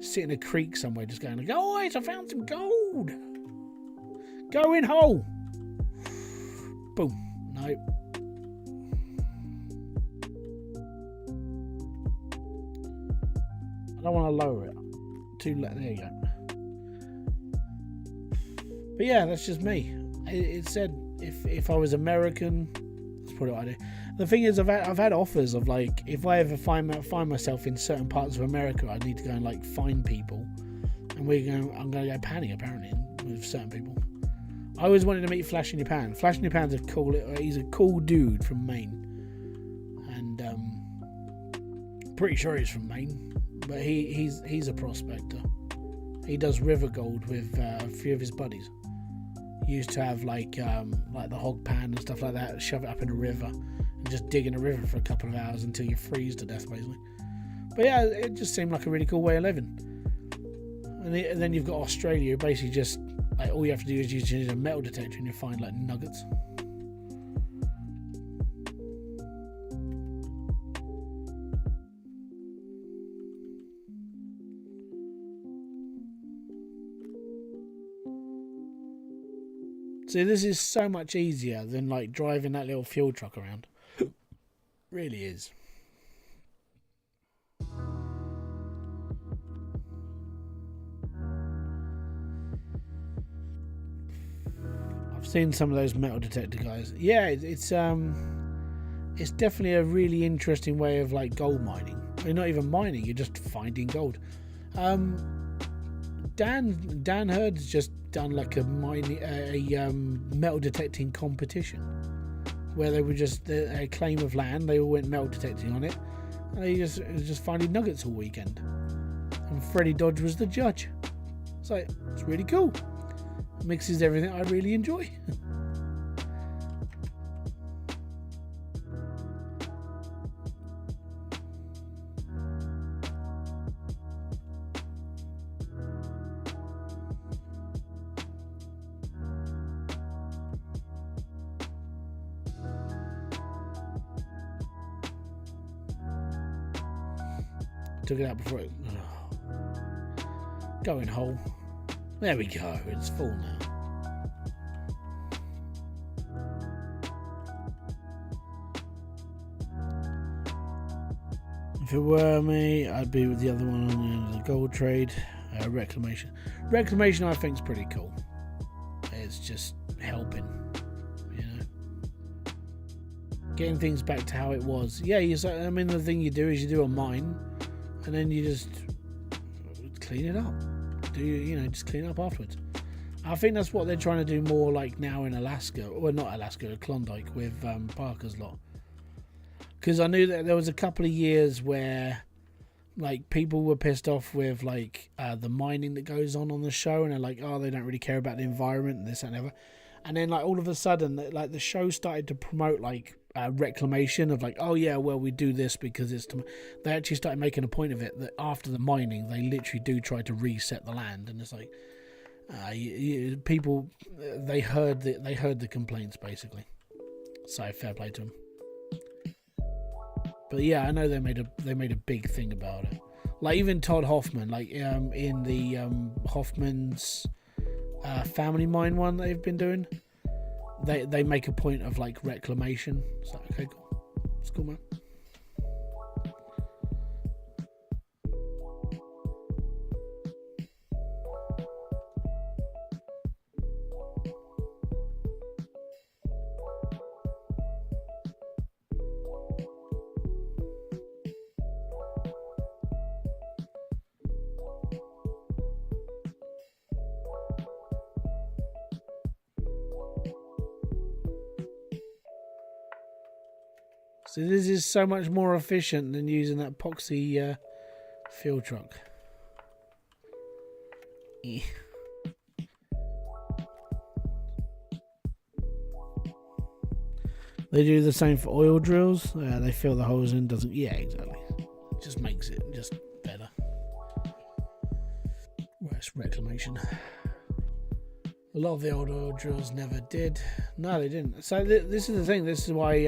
[SPEAKER 1] sitting in a creek somewhere just going, like, guys, I found some gold. Go in hole. Boom. No. I don't want to lower it. There you go. But yeah, that's just me. It said if I was American, that's probably what I do. The thing is, I've had offers of like, if I ever find myself in certain parts of America, I need to go and like find people, and I'm going to go panning apparently with certain people. I always wanted to meet Flash in Your Pan. Flash in Your Pan's he's a cool dude from Maine, and pretty sure he's from Maine, but he's a prospector. He does river gold with a few of his buddies. He used to have like the hog pan and stuff like that, shove it up in a river and just dig in a river for a couple of hours until you freeze to death, basically. But yeah, it just seemed like a really cool way of living. And then you've got Australia, who basically just like all you have to do is use a metal detector and you find like nuggets. See, this is so much easier than like driving that little fuel truck around. Really is. I've seen some of those metal detector guys. Yeah, it's definitely a really interesting way of like gold mining. You're not even mining; you're just finding gold. Dan Hurd's just done like a metal detecting competition where they were just a claim of land. They all went metal detecting on it, and they just finding nuggets all weekend. And Freddie Dodge was the judge. So it's really cool. Mixes everything I really enjoy. Took it out before it... Going hole. There we go, it's full now. If it were me, I'd be with the other one on the end of the gold trade. Reclamation. Reclamation I think is pretty cool. It's just helping, you know. getting things back to how it was. Yeah, I mean, the thing you do is you do a mine, and then you just clean it up. Just clean it up afterwards. I think that's what they're trying to do more like now in Alaska, or not Alaska, Klondike with Parker's lot. Because I knew that there was a couple of years where like people were pissed off with like the mining that goes on the show, and they're like, oh, they don't really care about the environment and this and that. And then like all of a sudden, like the show started to promote like reclamation of like, oh yeah, well we do this because it's. They actually started making a point of it that after the mining, they literally do try to reset the land, and it's like people they heard the complaints basically. So fair play to them. But yeah, I know they made a big thing about it. Like even Todd Hoffman, like in the Hoffman's family mine one they've been doing, they make a point of like reclamation. So okay, cool. It's cool, man. So this is so much more efficient than using that epoxy field truck. They do the same for oil drills. They fill the holes in, doesn't? Yeah, exactly. Just makes it just better. Well, it's reclamation. A lot of the old oil drills never did. No, they didn't. So this is the thing. This is why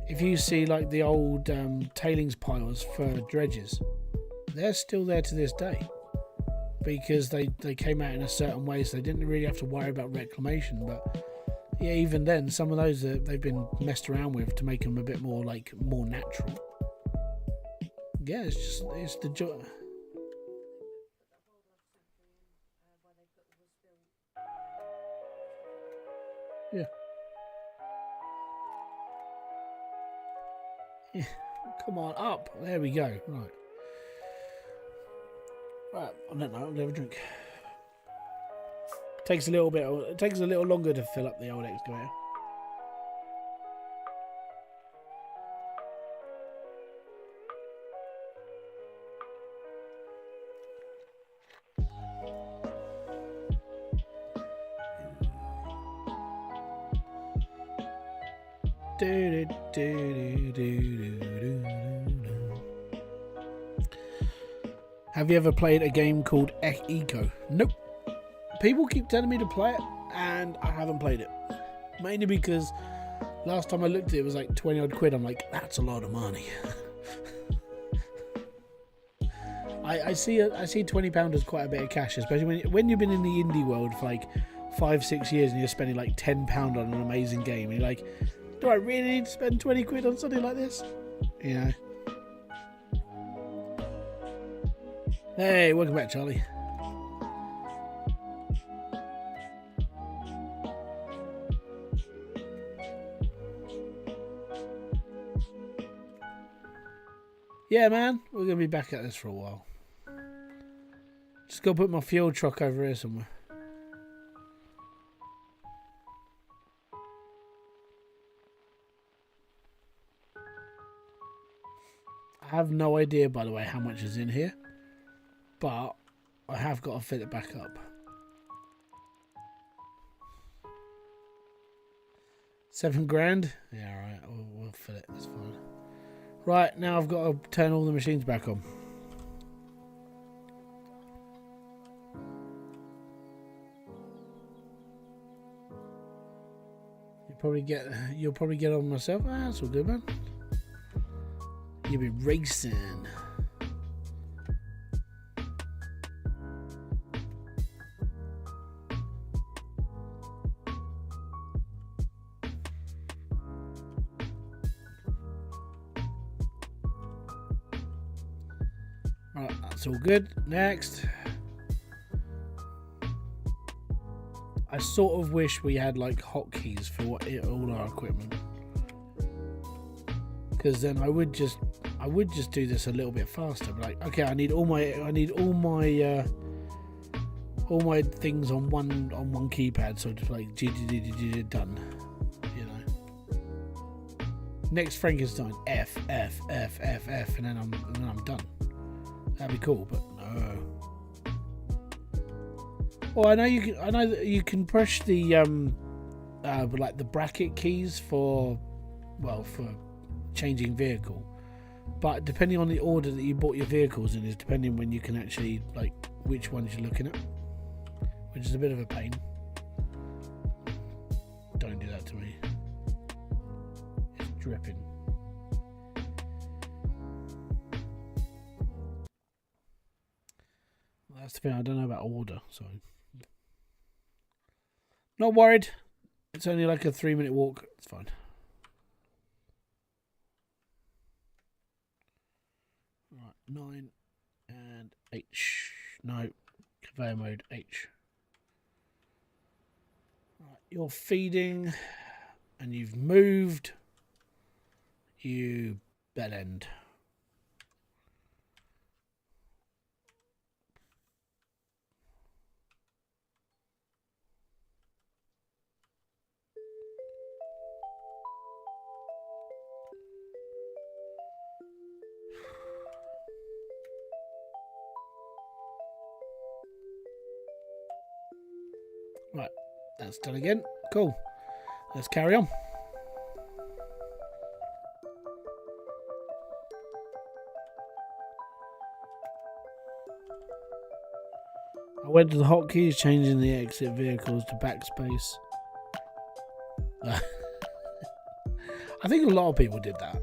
[SPEAKER 1] if you see like the old tailings piles for dredges, they're still there to this day because they came out in a certain way, so they didn't really have to worry about reclamation. But yeah, even then, some of those they've been messed around with to make them a bit more natural. Yeah, it's the joy. Yeah. Yeah. Come on, up. There we go. Right. I don't know. I'll have a drink. It takes a little longer to fill up the old excavator. Have you ever played a game called Eco? Nope. People keep telling me to play it, and I haven't played it. Mainly because last time I looked at it, it was like 20 odd quid. I'm like, that's a lot of money. I see £20 as quite a bit of cash, especially when you've been in the indie world for like 5-6 years and you're spending like £10 on an amazing game. And you're like, do I really need to spend 20 quid on something like this? You know. Hey, welcome back, Charlie. Yeah, man, we're going to be back at this for a while. Just go put my fuel truck over here somewhere. I have no idea, by the way, how much is in here. But I have got to fill it back up. $7,000? Yeah, alright, we'll fill it, that's fine. Right, now I've got to turn all the machines back on. You'll probably get on myself. Ah, that's all good, man. You'll be racing. Right, that's all good. Next. I sort of wish we had like hotkeys for all our equipment. because then I would just do this a little bit faster. But like, okay, I need all my things on one keypad, so just like done, you know. Next Frankenstein, F, and then I'm done. That'd be cool, but no. Well, I know that you can push the like the bracket keys for changing vehicle, but depending on the order that you bought your vehicles in is depending when you can actually like which ones you're looking at, which is a bit of a pain. Don't do that to me. It's dripping. That's the thing, I don't know about order, so not worried. It's only like a 3-minute walk. It's fine. Right, 9 and H. No, conveyor mode H. Right, you're feeding, and you've moved. You bell end. Right, that's done again. Cool. Let's carry on. I went to the hotkeys, changing the exit vehicles to backspace. I think a lot of people did that.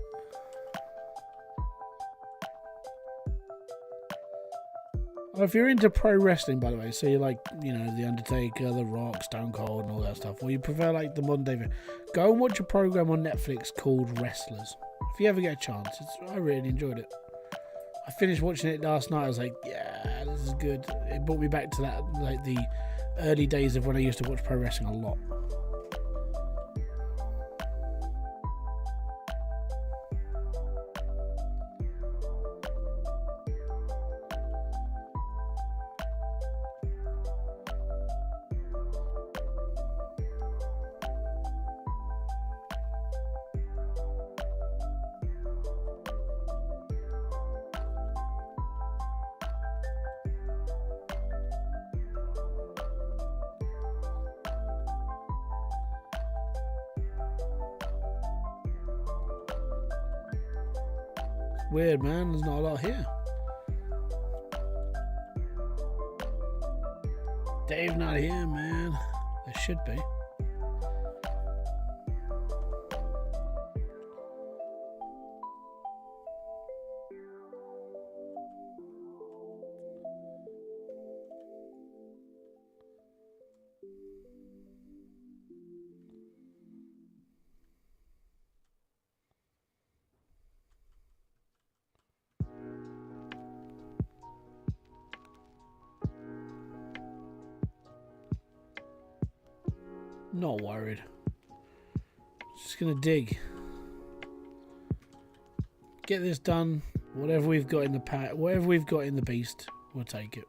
[SPEAKER 1] If you're into pro wrestling, by the way, so you're like, you know, The Undertaker, The Rock, Stone Cold, and all that stuff, or you prefer like the modern day, go and watch a program on Netflix called Wrestlers. If you ever get a chance, I really enjoyed it. I finished watching it last night. I was like, yeah, this is good. It brought me back to that, like the early days of when I used to watch pro wrestling a lot. Weird, man. There's not a lot here. Dave not here, man. There should be. Not worried. Just gonna dig. Get this done. Whatever we've got in the pack, whatever we've got in the beast, we'll take it.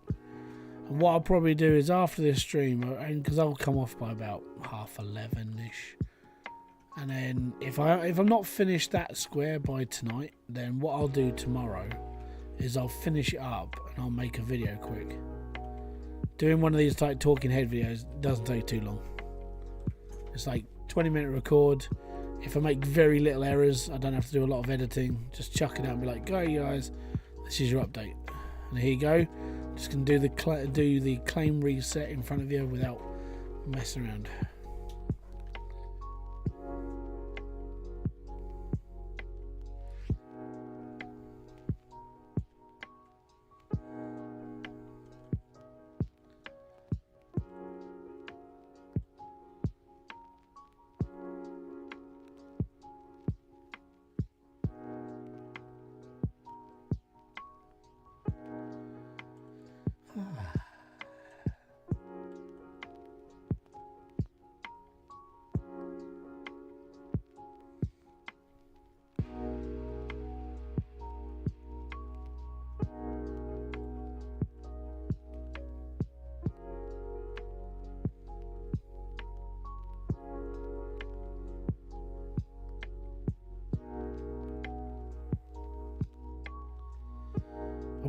[SPEAKER 1] And what I'll probably do is after this stream, and because I'll come off by about 11:30ish, and then if I'm not finished that square by tonight, then what I'll do tomorrow is I'll finish it up and I'll make a video quick. Doing one of these like talking head videos doesn't take too long. It's like 20-minute record. If I make very little errors, I don't have to do a lot of editing. Just chuck it out and be like, go guys, this is your update. And here you go. Just going to do the claim reset in front of you without messing around.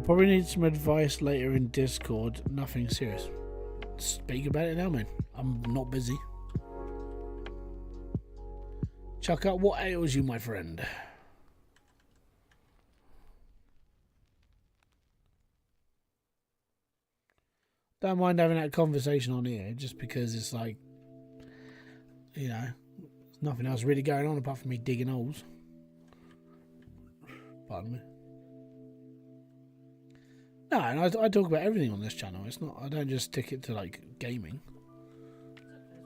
[SPEAKER 1] probably need some advice later in Discord. Nothing serious. Speak about it now, man. I'm not busy. Chuck up, what ails you, my friend? Don't mind having that conversation on here, just because it's like, you know, there's nothing else really going on apart from me digging holes. Pardon me. No, and I talk about everything on this channel. It's not. I don't just stick it to like gaming.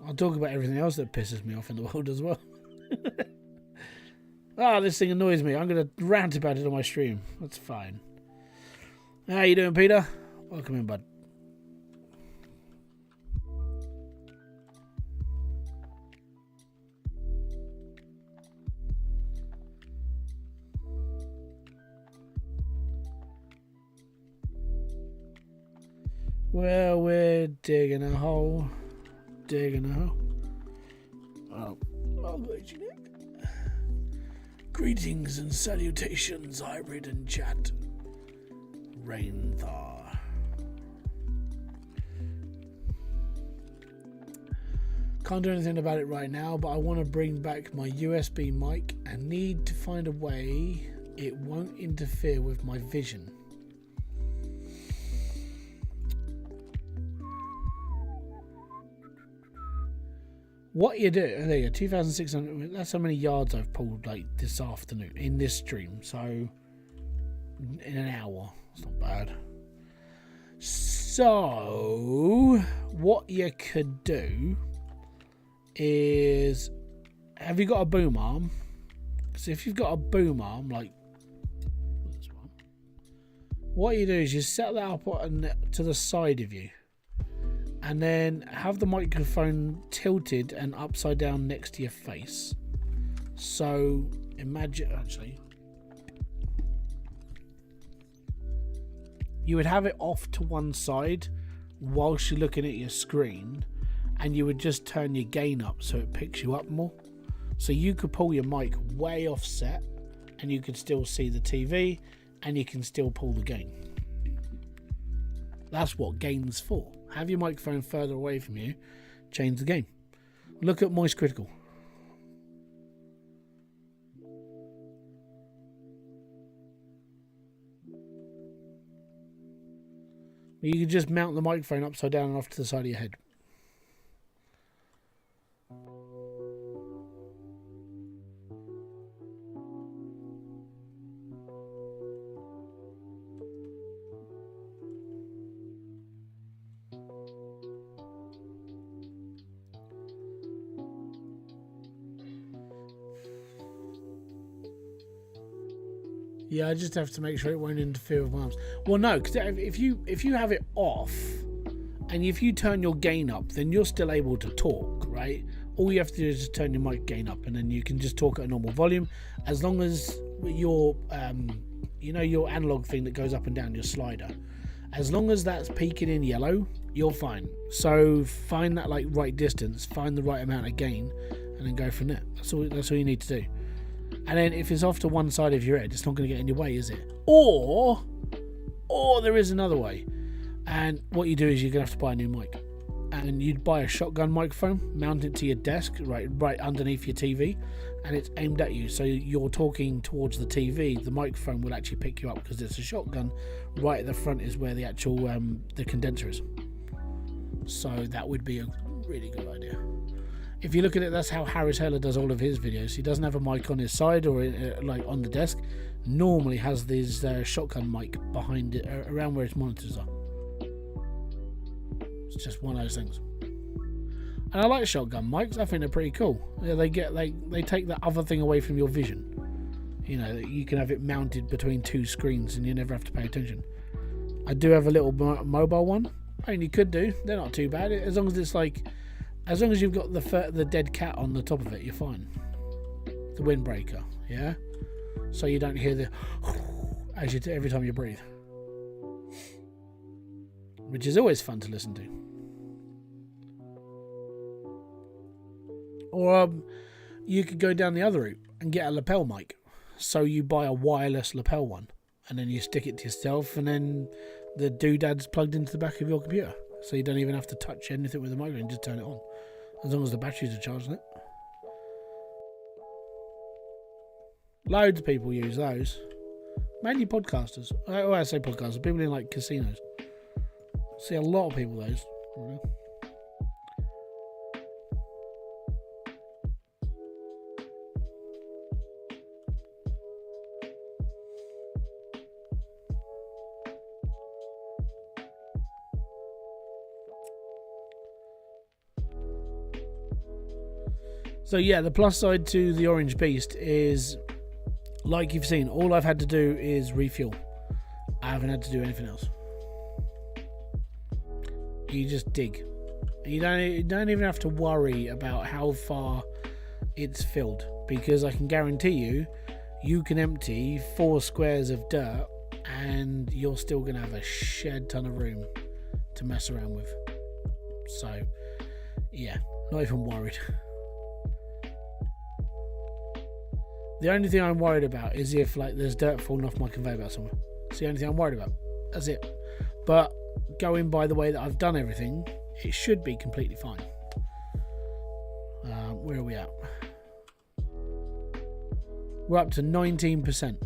[SPEAKER 1] I'll talk about everything else that pisses me off in the world as well. This thing annoys me. I'm gonna rant about it on my stream. That's fine. How you doing, Peter? Welcome in, bud. Well, we're digging a hole. Digging a hole. Oh, where'd you look? Greetings and salutations, Hybrid and chat. Rainthaw. Can't do anything about it right now, but I want to bring back my USB mic and need to find a way it won't interfere with my vision. What you do, there you go, 2,600, that's how many yards I've pulled like this afternoon in this stream. So, in an hour, it's not bad. So, what you could do is, have you got a boom arm? Because if you've got a boom arm, like this one, what you do is you set that up to the side of you. And then have the microphone tilted and upside down next to your face. So imagine, actually, you would have it off to one side whilst you're looking at your screen, and you would just turn your gain up so it picks you up more. So you could pull your mic way offset and you could still see the TV and you can still pull the gain. That's what gain's for. Have your microphone further away from you, change the gain. Look at Moist Critical. You can just mount the microphone upside down and off to the side of your head. Yeah, I just have to make sure it won't interfere with my arms. Well, no, because if you have it off, and if you turn your gain up, then you're still able to talk, right? All you have to do is just turn your mic gain up, and then you can just talk at a normal volume, as long as your, you know, your analog thing that goes up and down, your slider. As long as that's peaking in yellow, you're fine. So find that like right distance, find the right amount of gain, and then go from there. That's all you need to do. And then if it's off to one side of your head, it's not going to get in your way, is it? Or there is another way. And what you do is you're going to have to buy a new mic. And you'd buy a shotgun microphone, mount it to your desk, right underneath your TV, and it's aimed at you. So you're talking towards the TV. The microphone will actually pick you up because it's a shotgun. Right at the front is where the actual the condenser is. So that would be a really good idea. If you look at it, that's how Harris Heller does all of his videos. He doesn't have a mic on his side or like on the desk. Normally has this shotgun mic behind it, around where his monitors are. It's just one of those things. And I like shotgun mics. I think they're pretty cool. Yeah, they take that other thing away from your vision. You know, you can have it mounted between two screens and you never have to pay attention. I do have a little mobile one. I mean, you could do. They're not too bad. As long as it's like, as long as you've got the dead cat on the top of it, you're fine. The windbreaker, yeah? So you don't hear the as you every time you breathe. Which is always fun to listen to. Or you could go down the other route and get a lapel mic. So you buy a wireless lapel one. and then you stick it to yourself, and then the doodad's plugged into the back of your computer, so you don't even have to touch anything with the microphone. Just turn it on, as long as the batteries are charging it. Loads of people use those, mainly podcasters. I say podcasters, people in like casinos. See a lot of people those. So yeah, the plus side to the Orange Beast is, like you've seen, all I've had to do is refuel. I haven't had to do anything else. You just dig. You don't even have to worry about how far it's filled, because I can guarantee you can empty 4 squares of dirt and you're still going to have a shed ton of room to mess around with. So yeah, not even worried. The only thing I'm worried about is if like there's dirt falling off my conveyor belt somewhere. It's the only thing I'm worried about. That's it. But going by the way that I've done everything, it should be completely fine. Where are we at? We're up to 19%.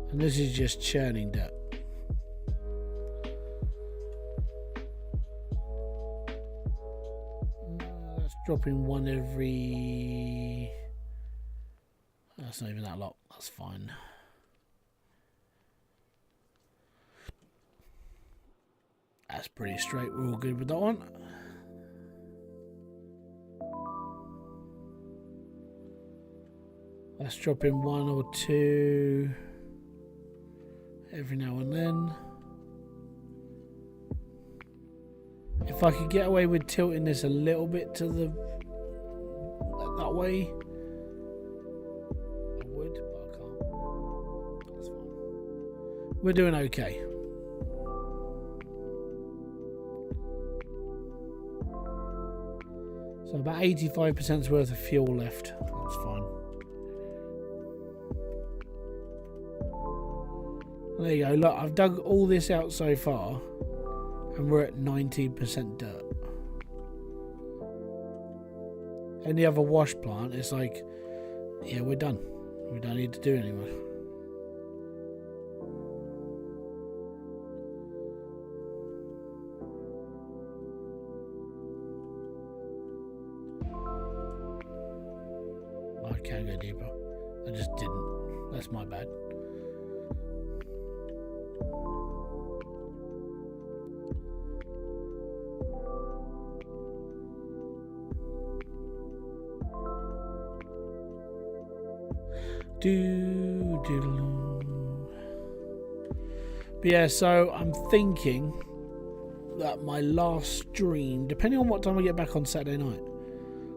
[SPEAKER 1] And this is just churning dirt. Dropping one every... That's not even that lot. That's fine. That's pretty straight. We're all good with that one. Let's drop in 1 or 2 every now and then. If I could get away with tilting this a little bit to the that way, I would, but I can't. That's fine. We're doing okay. So about 85% worth of fuel left. That's fine. There you go. Look, I've dug all this out so far, and we're at 90% dirt. Any other wash plant, it's like, yeah, we're done. We don't need to do it anymore. I can go deeper. I just didn't. That's my bad. But yeah, so I'm thinking that my last stream, depending on what time I get back on Saturday night,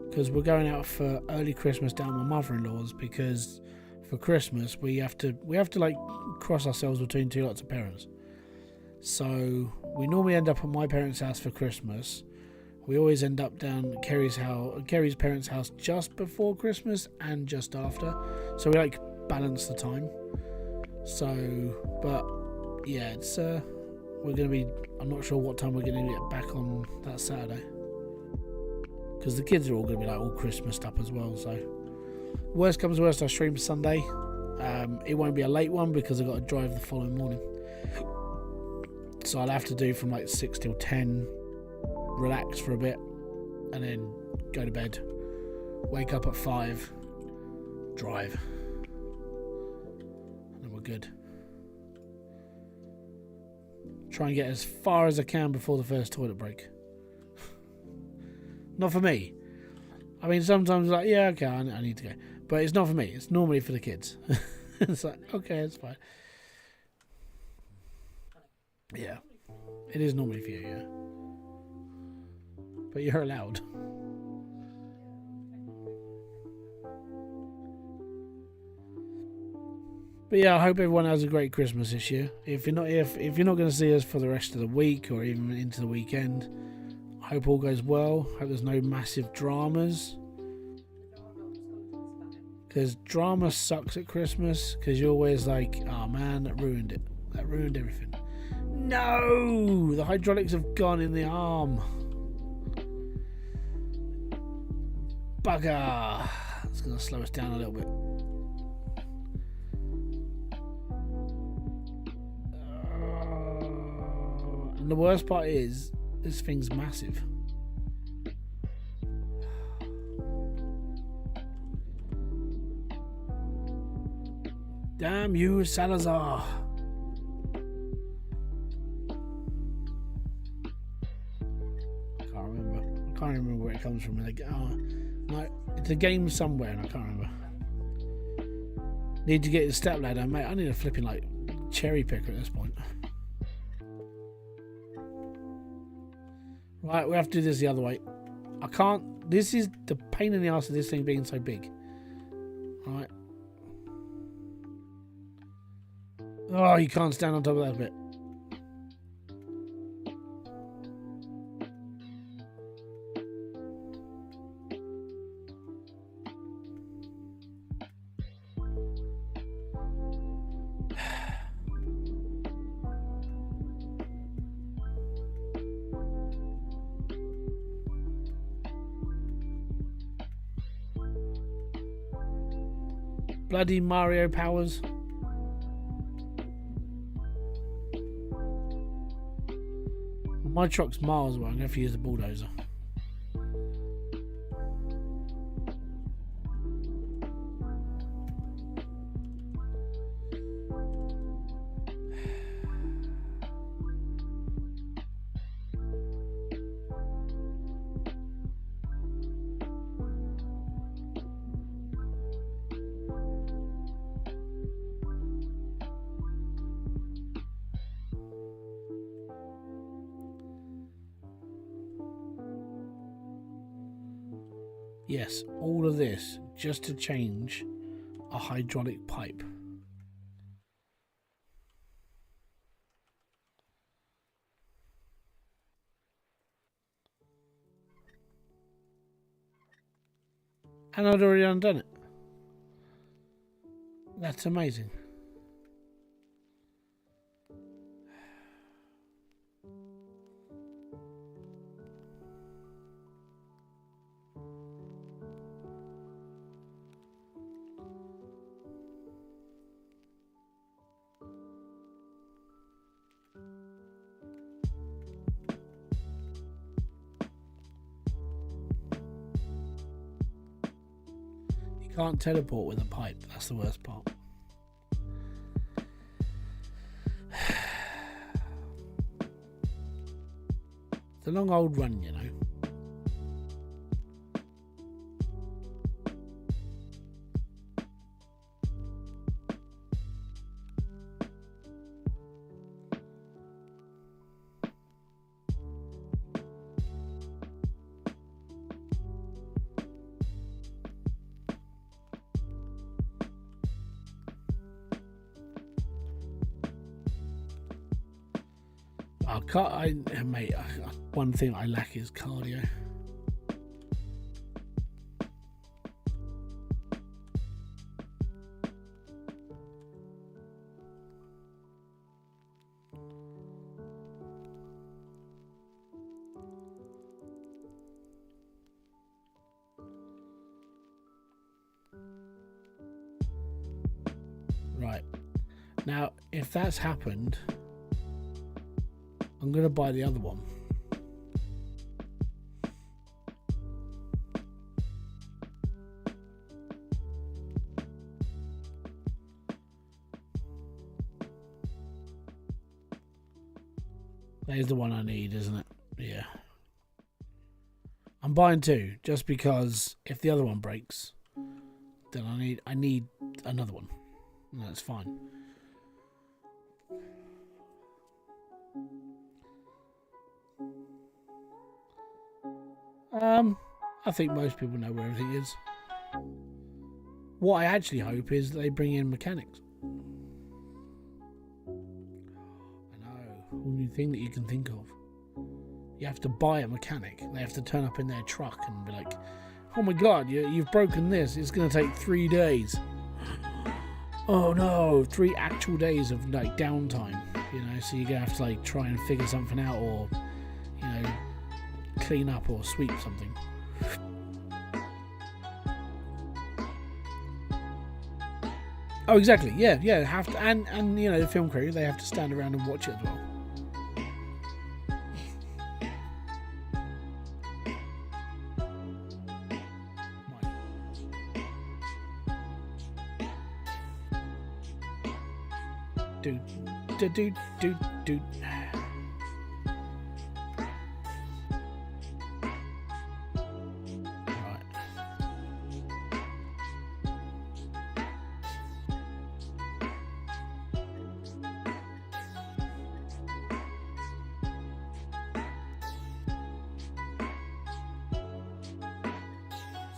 [SPEAKER 1] because we're going out for early Christmas down my mother-in-law's, because for Christmas we have to like cross ourselves between 2 lots of parents. So we normally end up at my parents' house for Christmas. We always end up down at Kerry's parents' house just before Christmas and just after. So we like balance the time. So, but yeah, it's we're gonna be. I'm not sure what time we're gonna get back on that Saturday, because the kids are all gonna be like all Christmased up as well. So, worst comes to worst, I stream Sunday. It won't be a late one because I got to drive the following morning. So I'll have to do from like 6 till 10. Relax for a bit and then go to bed, wake up at 5, drive, and then we're good. Try and get as far as I can before the first toilet break. Not for me. I mean, sometimes like, yeah, okay, I need to go, but it's not for me. It's normally for the kids. It's like, okay, it's fine. Yeah, it is normally for you, yeah. But you're allowed. But yeah, I hope everyone has a great Christmas this year. If you're not going to see us for the rest of the week or even into the weekend, I Hope all goes well. Hope there's no massive dramas. Because drama sucks at Christmas. Because you're always like, oh man, that ruined it. That ruined everything. No! The hydraulics have gone in the arm. Bugger! It's going to slow us down a little bit. And the worst part is, this thing's massive. Damn you, Salazar. I can't remember where it comes from. It's a game somewhere and I can't remember. Need to get the step ladder, mate. I need a flipping like cherry picker at this point. Right, we have to do this the other way. I can't. This is the pain in the ass of this thing being so big. Right. Oh, you can't stand on top of that bit. Bloody Mario powers. My truck's miles away. I'm going to have to use the bulldozer. Yes, all of this just to change a hydraulic pipe. And I'd already undone it. That's amazing. Can't teleport with a pipe. That's the worst part. It's a long old run, you know. Mate, one thing I lack is cardio. Right. Now, if that's happened, I'm going to buy the other one. That is the one I need, isn't it? Yeah. I'm buying two, just because if the other one breaks, then I need another one. And that's fine. I think most people know where everything is. What I actually hope is that they bring in mechanics. I know, all new thing that you can think of. You have to buy a mechanic. They have to turn up in their truck and be like, oh my god, you've broken this. It's going to take 3 days. Oh no, 3 actual days of like downtime. You know, so you're going to have to like try and figure something out, or, you know, clean up or sweep something. Oh, exactly. Yeah. Have to, and you know, the film crew, they have to stand around and watch it as well. Dude. Right.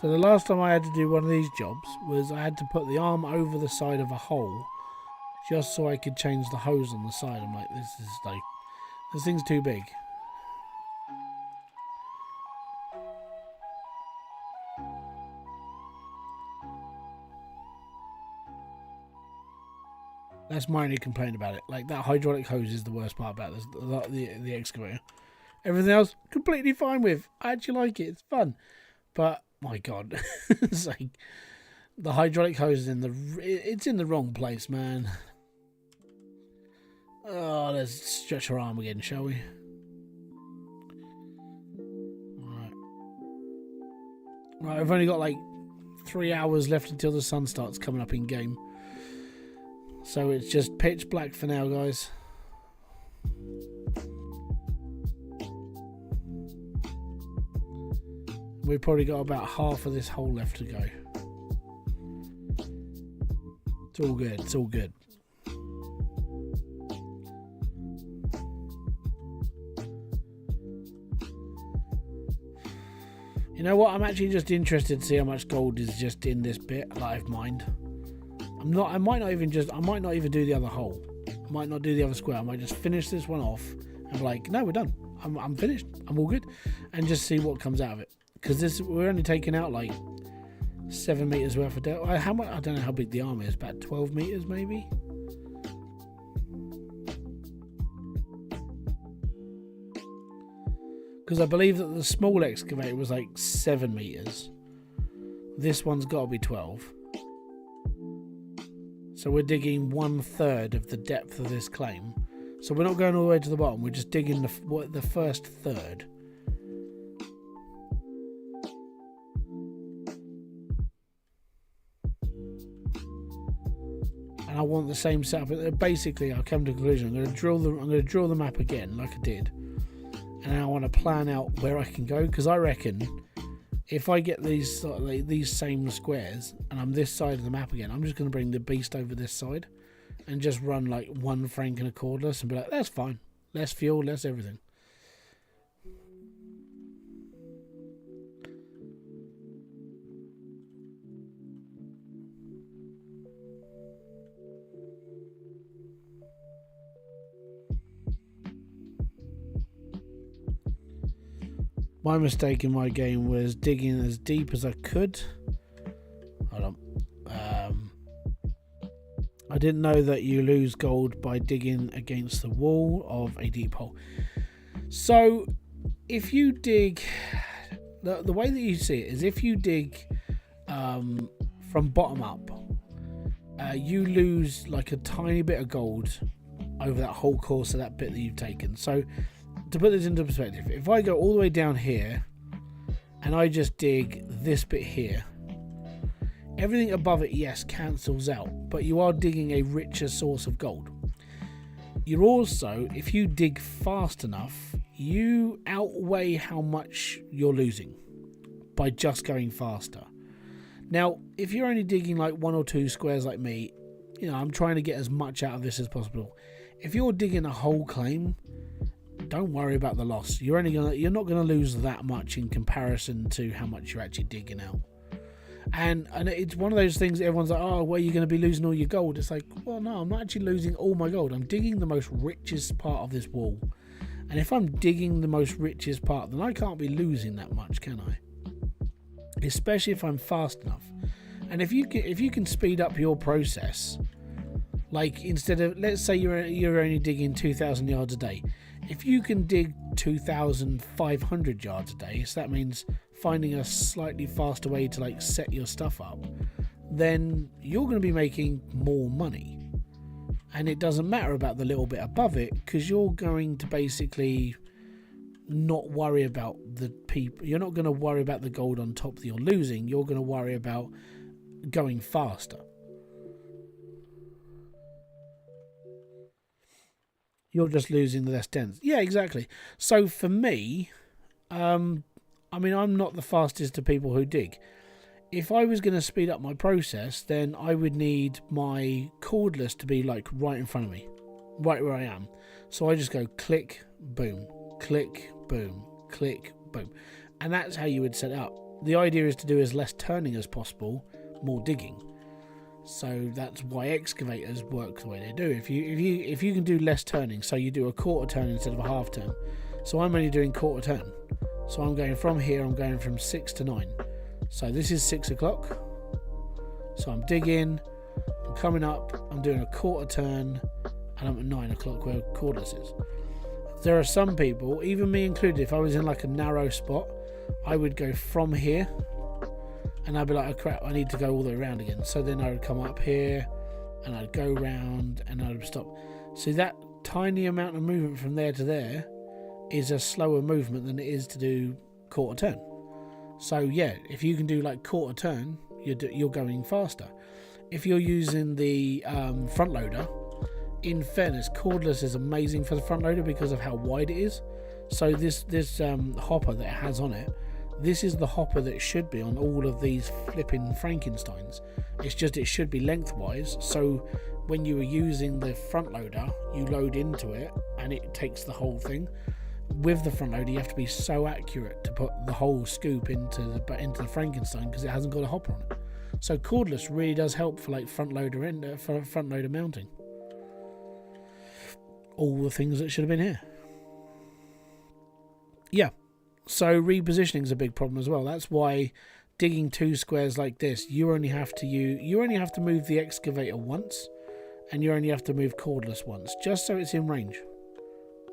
[SPEAKER 1] So the last time I had to do one of these jobs was I had to put the arm over the side of a hole just so I could change the hose on the side. I'm like, this thing's too big. That's my only complaint about it. Like, that hydraulic hose is the worst part about this, the excavator. Everything else, completely fine with. I actually like it. It's fun. But, my God. It's like, the hydraulic hose is it's in the wrong place, man. Oh, let's stretch our arm again, shall we? Right, I've only got like 3 hours left until the sun starts coming up in game. So it's just pitch black for now, guys. We've probably got about half of this hole left to go. It's all good, it's all good. You know what? I'm actually just interested to see how much gold is just in this bit that I've mined. I might not even do the other hole. I might not do the other square. I might just finish this one off and be like, no, we're done. I'm finished. I'm all good, and just see what comes out of it. Because we're only taking out like 7 meters worth of depth. How much? I don't know how big the arm is. About 12 meters, maybe. Because I believe that the small excavator was like 7 meters. This one's got to be 12. So we're digging 1/3 of the depth of this claim. So we're not going all the way to the bottom. We're just digging the first third. And I want the same setup. Basically, I've come to a conclusion. I'm going to drill the map again, like I did. And I want to plan out where I can go, because I reckon if I get these same squares and I'm this side of the map again, I'm just going to bring the beast over this side and just run like 1 frank and a cordless and be like, that's fine. Less fuel, less everything. My mistake in my game was digging as deep as I could. Hold on. I didn't know that you lose gold by digging against the wall of a deep hole. So, if you dig... The way that you see it is if you dig from bottom up, you lose like a tiny bit of gold over that whole course of that bit that you've taken. So, to put this into perspective, if I go all the way down here and I just dig this bit here, everything above it, yes, cancels out, but you are digging a richer source of gold. You're also, if you dig fast enough, you outweigh how much you're losing by just going faster. Now, if you're only digging like 1 or 2 squares like me, you know, I'm trying to get as much out of this as possible. If you're digging a whole claim, don't worry about the loss. You're not gonna lose that much in comparison to how much you're actually digging out. And it's one of those things everyone's like, oh, where are you going to be losing all your gold? It's like, well, no, I'm not actually losing all my gold. I'm digging the most richest part of this wall And if I'm digging the most richest part, then I can't be losing that much, can I? Especially if I'm fast enough. And if you can speed up your process, like instead of, let's say you're only digging 2,000 yards a day, if you can dig 2,500 yards a day, so that means finding a slightly faster way to like set your stuff up, then you're going to be making more money. And it doesn't matter about the little bit above it, because you're going to basically not worry about the people. You're not going to worry about the gold on top that you're losing. You're going to worry about going faster. You're just losing the less dense. Yeah, exactly. So for me, I mean, I'm not the fastest of people who dig. If I was going to speed up my process, then I would need my cordless to be like right in front of me, right where I am. So I just go click, boom, click, boom, click, boom. And that's how you would set it up. The idea is to do as less turning as possible, more digging. So that's why excavators work the way they do. If you can do less turning, so you do a quarter turn instead of a half turn. So I'm only doing quarter turn. So I'm going from here, I'm going from 6 to 9. So this is 6 o'clock. So I'm digging, I'm coming up, I'm doing a quarter turn, and I'm at 9 o'clock where cordless is. There are some people, even me included, if I was in like a narrow spot, I would go from here, and I'd be like, oh crap, I need to go all the way around again. So then I would come up here, and I'd go round, and I'd stop. See, that tiny amount of movement from there to there is a slower movement than it is to do quarter turn. So yeah, if you can do like quarter turn, you're going faster. If you're using the front loader, in fairness, cordless is amazing for the front loader because of how wide it is. So this hopper that it has on it, this is the hopper that should be on all of these flipping Frankensteins. It's just it should be lengthwise, so when you are using the front loader, you load into it and it takes the whole thing. With the front loader, you have to be so accurate to put the whole scoop into the Frankenstein because it hasn't got a hopper on it. So cordless really does help for like front loader mounting. All the things that should have been here. Yeah. So repositioning is a big problem as well. That's why digging 2 squares like this, you only have to move the excavator once, and you only have to move cordless once, just so it's in range.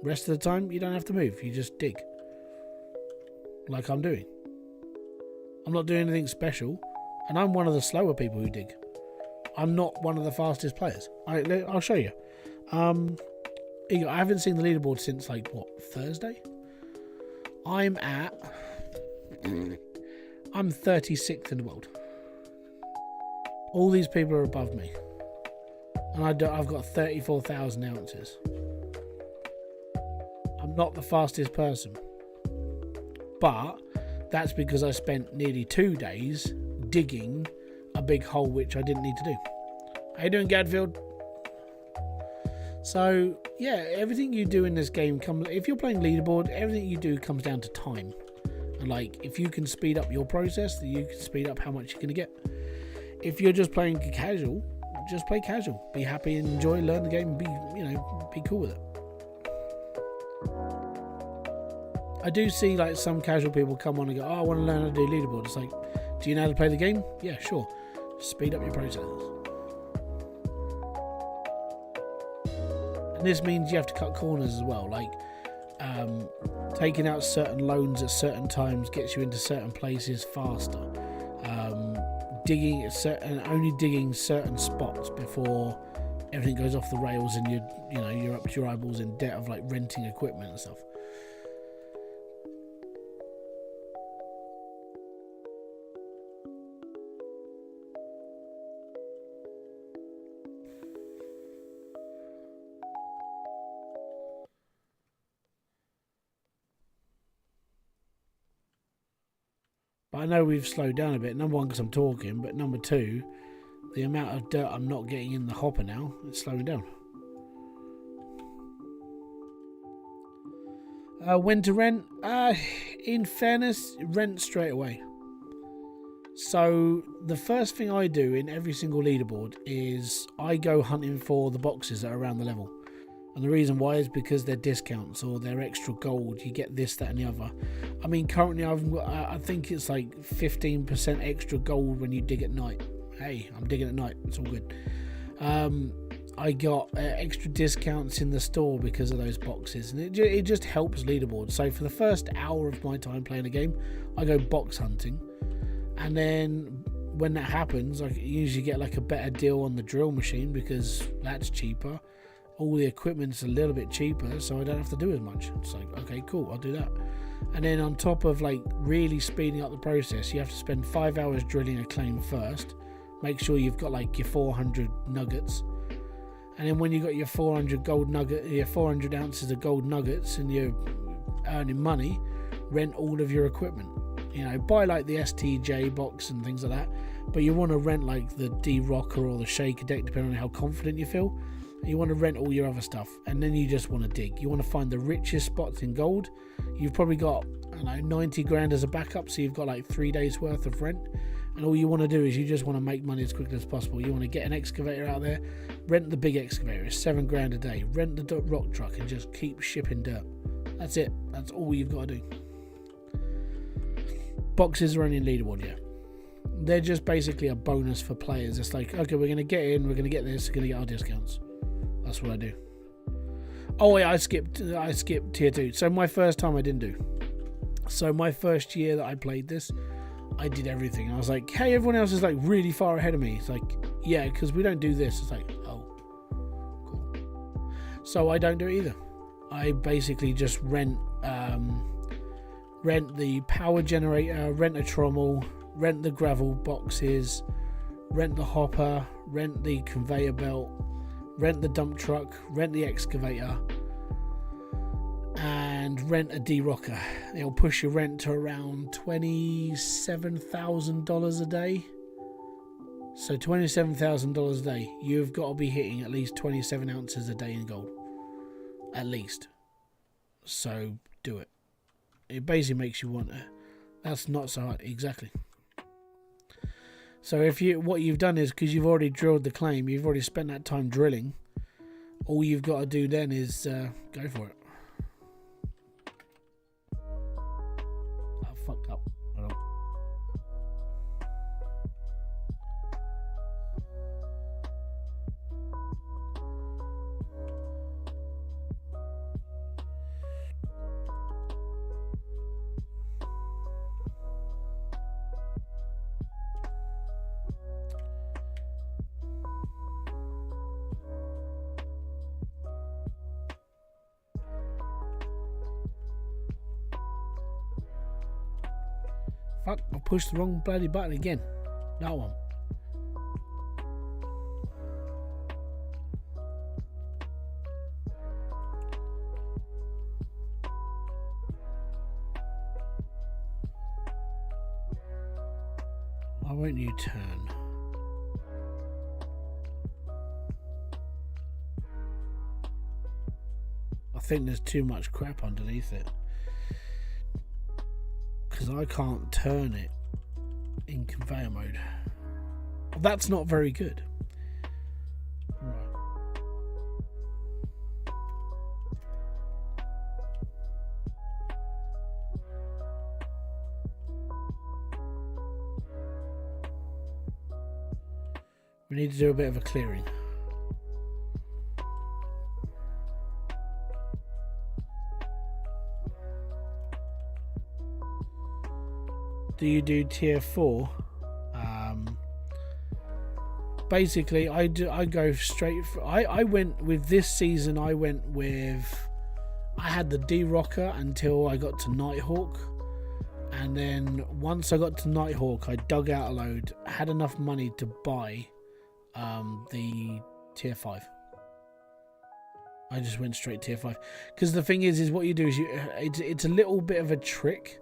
[SPEAKER 1] Rest of the time, you don't have to move. You just dig, like I'm doing. I'm not doing anything special, and I'm one of the slower people who dig. I'm not one of the fastest players. I'll show you. I haven't seen the leaderboard since like Thursday. I'm 36th in the world. All these people are above me, and I've got 34,000 ounces. I'm not the fastest person, but that's because I spent nearly 2 days digging a big hole which I didn't need to do. How you doing, Gadfield? So yeah, everything you do in this game if you're playing leaderboard, everything you do comes down to time. And like, if you can speed up your process, then you can speed up how much you're gonna get. If you're just playing casual, just play casual. Be happy and enjoy, learn the game, and be cool with it. I do see like some casual people come on and go, oh, I want to learn how to do leaderboard. It's like, do you know how to play the game? Yeah, sure. Speed up your processes. And this means you have to cut corners as well. Like taking out certain loans at certain times gets you into certain places faster. Only digging certain spots before everything goes off the rails and you're up to your eyeballs in debt of like renting equipment and stuff. But I know we've slowed down a bit. Number one, because I'm talking, but number two, the amount of dirt I'm not getting in the hopper now, it's slowing down. When to rent? In fairness, rent straight away. So the first thing I do in every single leaderboard is I go hunting for the boxes that are around the level. And the reason why is because they're discounts or they're extra gold. You get this, that, and the other. I mean, currently I think it's like 15% extra gold when you dig at night. Hey, I'm digging at night. It's all good. I got extra discounts in the store because of those boxes, and it just helps leaderboard. So for the first hour of my time playing a game, I go box hunting, and then when that happens, I usually get like a better deal on the drill machine because that's cheaper. All the equipment's a little bit cheaper, so I don't have to do as much. It's like, okay, cool, I'll do that. And then on top of like really speeding up the process, you have to spend 5 hours drilling a claim first. Make sure you've got like your 400 nuggets. And then when you got your 400 ounces of gold nuggets and you're earning money, rent all of your equipment. You know, buy like the STJ box and things like that, but you want to rent like the D-Rocker or the Shaker deck, depending on how confident you feel. You want to rent all your other stuff, and then you just want to dig. You want to find the richest spots in gold. You've probably got, I don't know, 90 grand as a backup, so you've got like 3 days worth of rent. And all you want to do is you just want to make money as quickly as possible. You want to get an excavator out there, rent the big excavator, it's 7 grand a day, rent the rock truck and just keep shipping dirt. That's it. That's all you've got to do. Boxes are only in leaderboard, yeah. They're just basically a bonus for players. It's like, okay, we're going to get in, we're going to get this, we're going to get our discounts. That's what I do. Oh yeah, I skipped tier 2. So my first time I didn't do. So my first year that I played this, I did everything. I was like, hey, everyone else is like really far ahead of me. It's like, yeah, because we don't do this. It's like, oh, cool. So I don't do it either. I basically just rent the power generator, rent a trommel, rent the gravel boxes, rent the hopper, rent the conveyor belt, rent the dump truck, rent the excavator, and rent a D-Rocker. It'll push your rent to around $27,000 a day. So $27,000 a day, you've got to be hitting at least 27 ounces a day in gold. At least. So do it. It basically makes you want to. That's not so hard. Exactly. So what you've done is, because you've already drilled the claim, you've already spent that time drilling, all you've got to do then is go for it. I fucked up. Hold on. Fuck, I pushed the wrong bloody button again. That one. Why won't you turn? I think there's too much crap underneath it. Because I can't turn it in conveyor mode. That's not very good. Right. We need to do a bit of a clearing. Do you do tier 4? Basically, I go straight for, I went with this season. I had the D-Rocker until I got to Nighthawk, and then once I got to Nighthawk, I dug out a load, had enough money to buy the tier 5. I just went straight tier 5 because the thing is what you do is it's a little bit of a trick.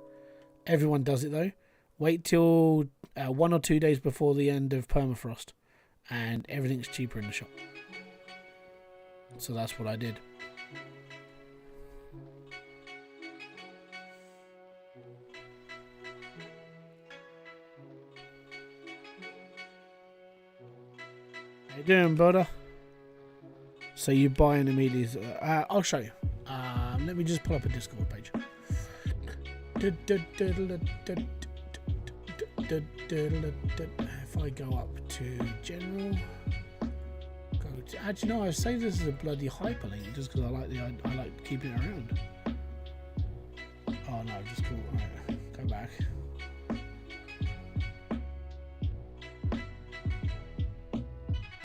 [SPEAKER 1] Everyone does it though. Wait till 1 or 2 days before the end of permafrost, and everything's cheaper in the shop. So that's what I did. How you doing, brother? So you buy an immediately. I'll show you. Let me just pull up a Discord page. If I go up to general, actually no, I saved this as a bloody hyperlink just because I like keeping it around. Oh no, just cool. Right, go back.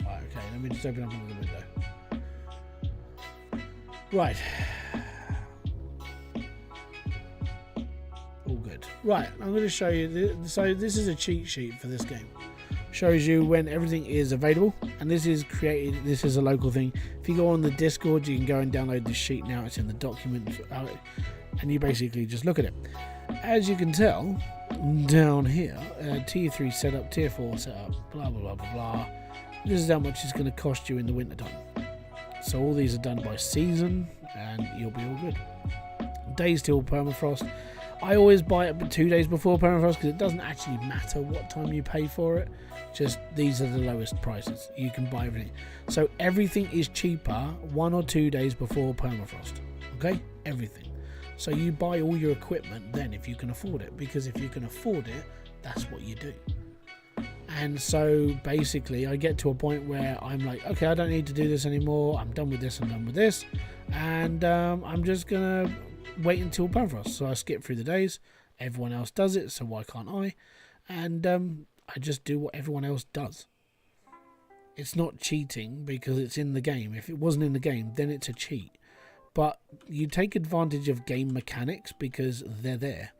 [SPEAKER 1] Right, okay, let me just open up another window. Right. All good. Right, I'm going to show you. So this is a cheat sheet for this game. Shows you when everything is available, and this is created. This is a local thing. If you go on the Discord, you can go and download this sheet now. It's in the document, and you basically just look at it. As you can tell, down here, tier 3 setup, tier 4 setup, blah blah blah blah blah. This is how much it's going to cost you in the winter time. So all these are done by season, and you'll be all good. Days till permafrost. I always buy it 2 days before permafrost because it doesn't actually matter what time you pay for it. Just these are the lowest prices. You can buy everything. So everything is cheaper 1 or 2 days before permafrost. Okay? Everything. So you buy all your equipment then if you can afford it. Because if you can afford it, that's what you do. And so basically I get to a point where I'm like, okay, I don't need to do this anymore. I'm done with this, I'm done with this. And I'm just going to wait until permafrost. So I skip through the days. Everyone else does it, so why can't I? And I just do what everyone else does. It's not cheating because it's in the game. If it wasn't in the game, then it's a cheat. But you take advantage of game mechanics because they're there.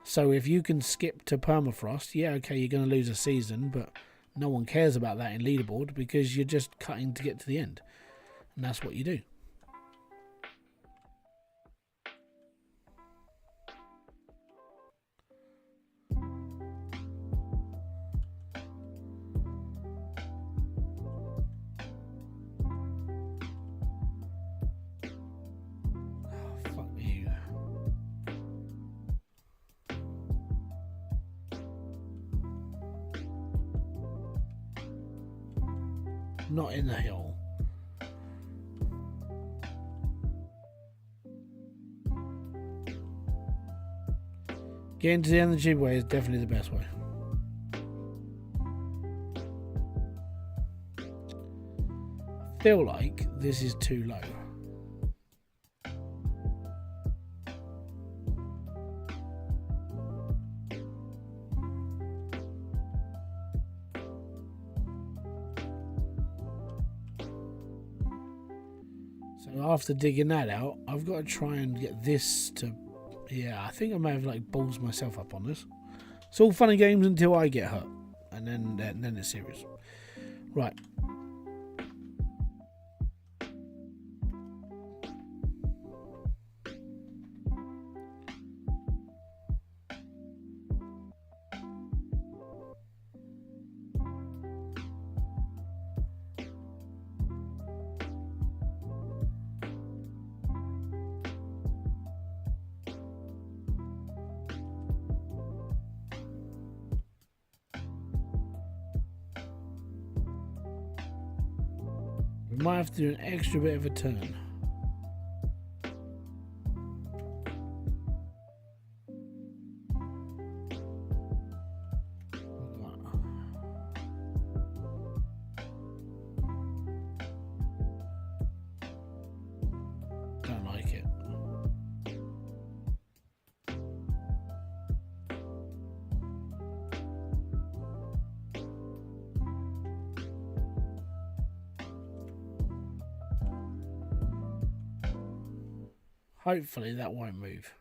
[SPEAKER 1] So if you can skip to permafrost, yeah, okay, you're going to lose a season, but no one cares about that in leaderboard because you're just cutting to get to the end. And that's what you do. Not in the hill. Getting to the end of the cheap way is definitely the best way. I feel like this is too low. After digging that out, I've got to try and get this to... Yeah, I think I may have like balls myself up on this. It's all fun and games until I get hurt. And then it's serious. Right. Might have to do an extra bit of a turn. Don't like it. Hopefully that won't move.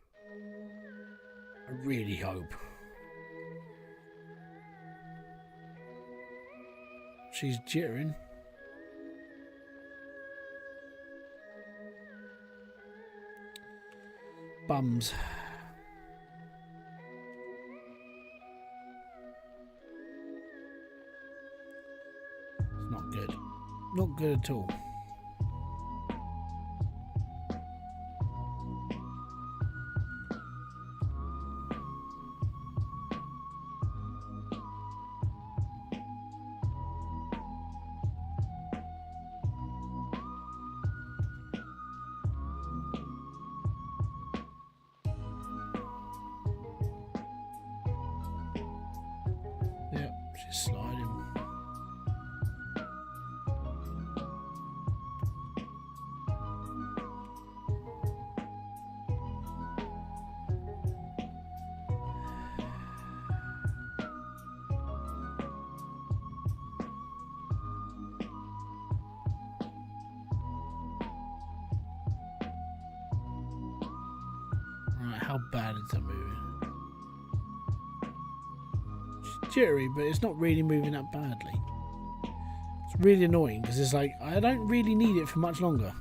[SPEAKER 1] I really hope. She's jittering. Bums. It's not good. Not good at all. How bad is that moving? It's jittery, but it's not really moving that badly. It's really annoying because it's like I don't really need it for much longer.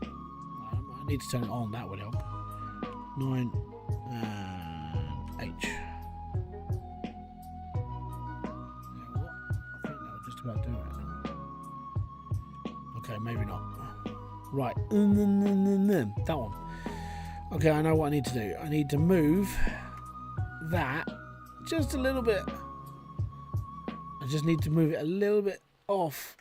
[SPEAKER 1] I need to turn it on. That would help. 9 and H. You know what? I think that would just about do it. Okay, maybe not. Right. That one. Okay, I know what I need to do. I need to move that just a little bit. I just need to move it a little bit off.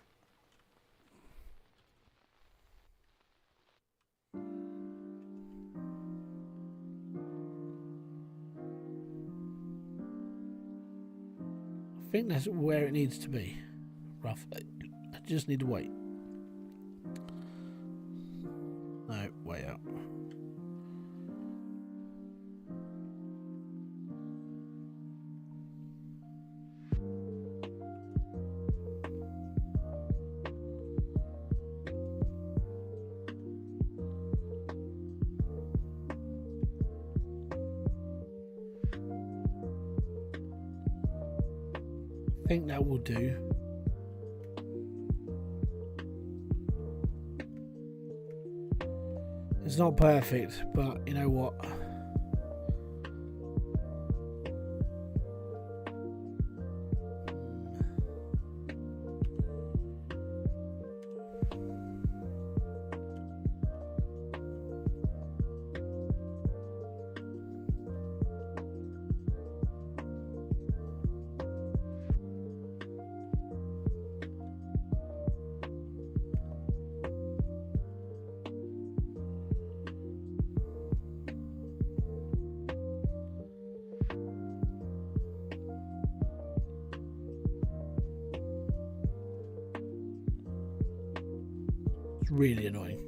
[SPEAKER 1] I think that's where it needs to be. Roughly. I just need to wait. No, way out. I think that will do. It's not perfect, but you know what? It's really annoying.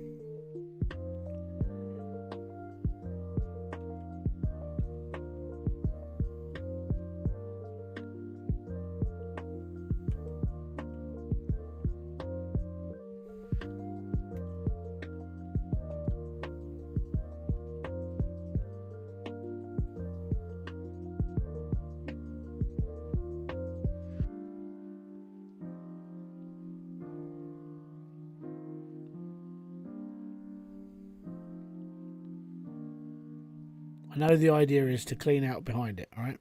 [SPEAKER 1] I know the idea is to clean out behind it, alright?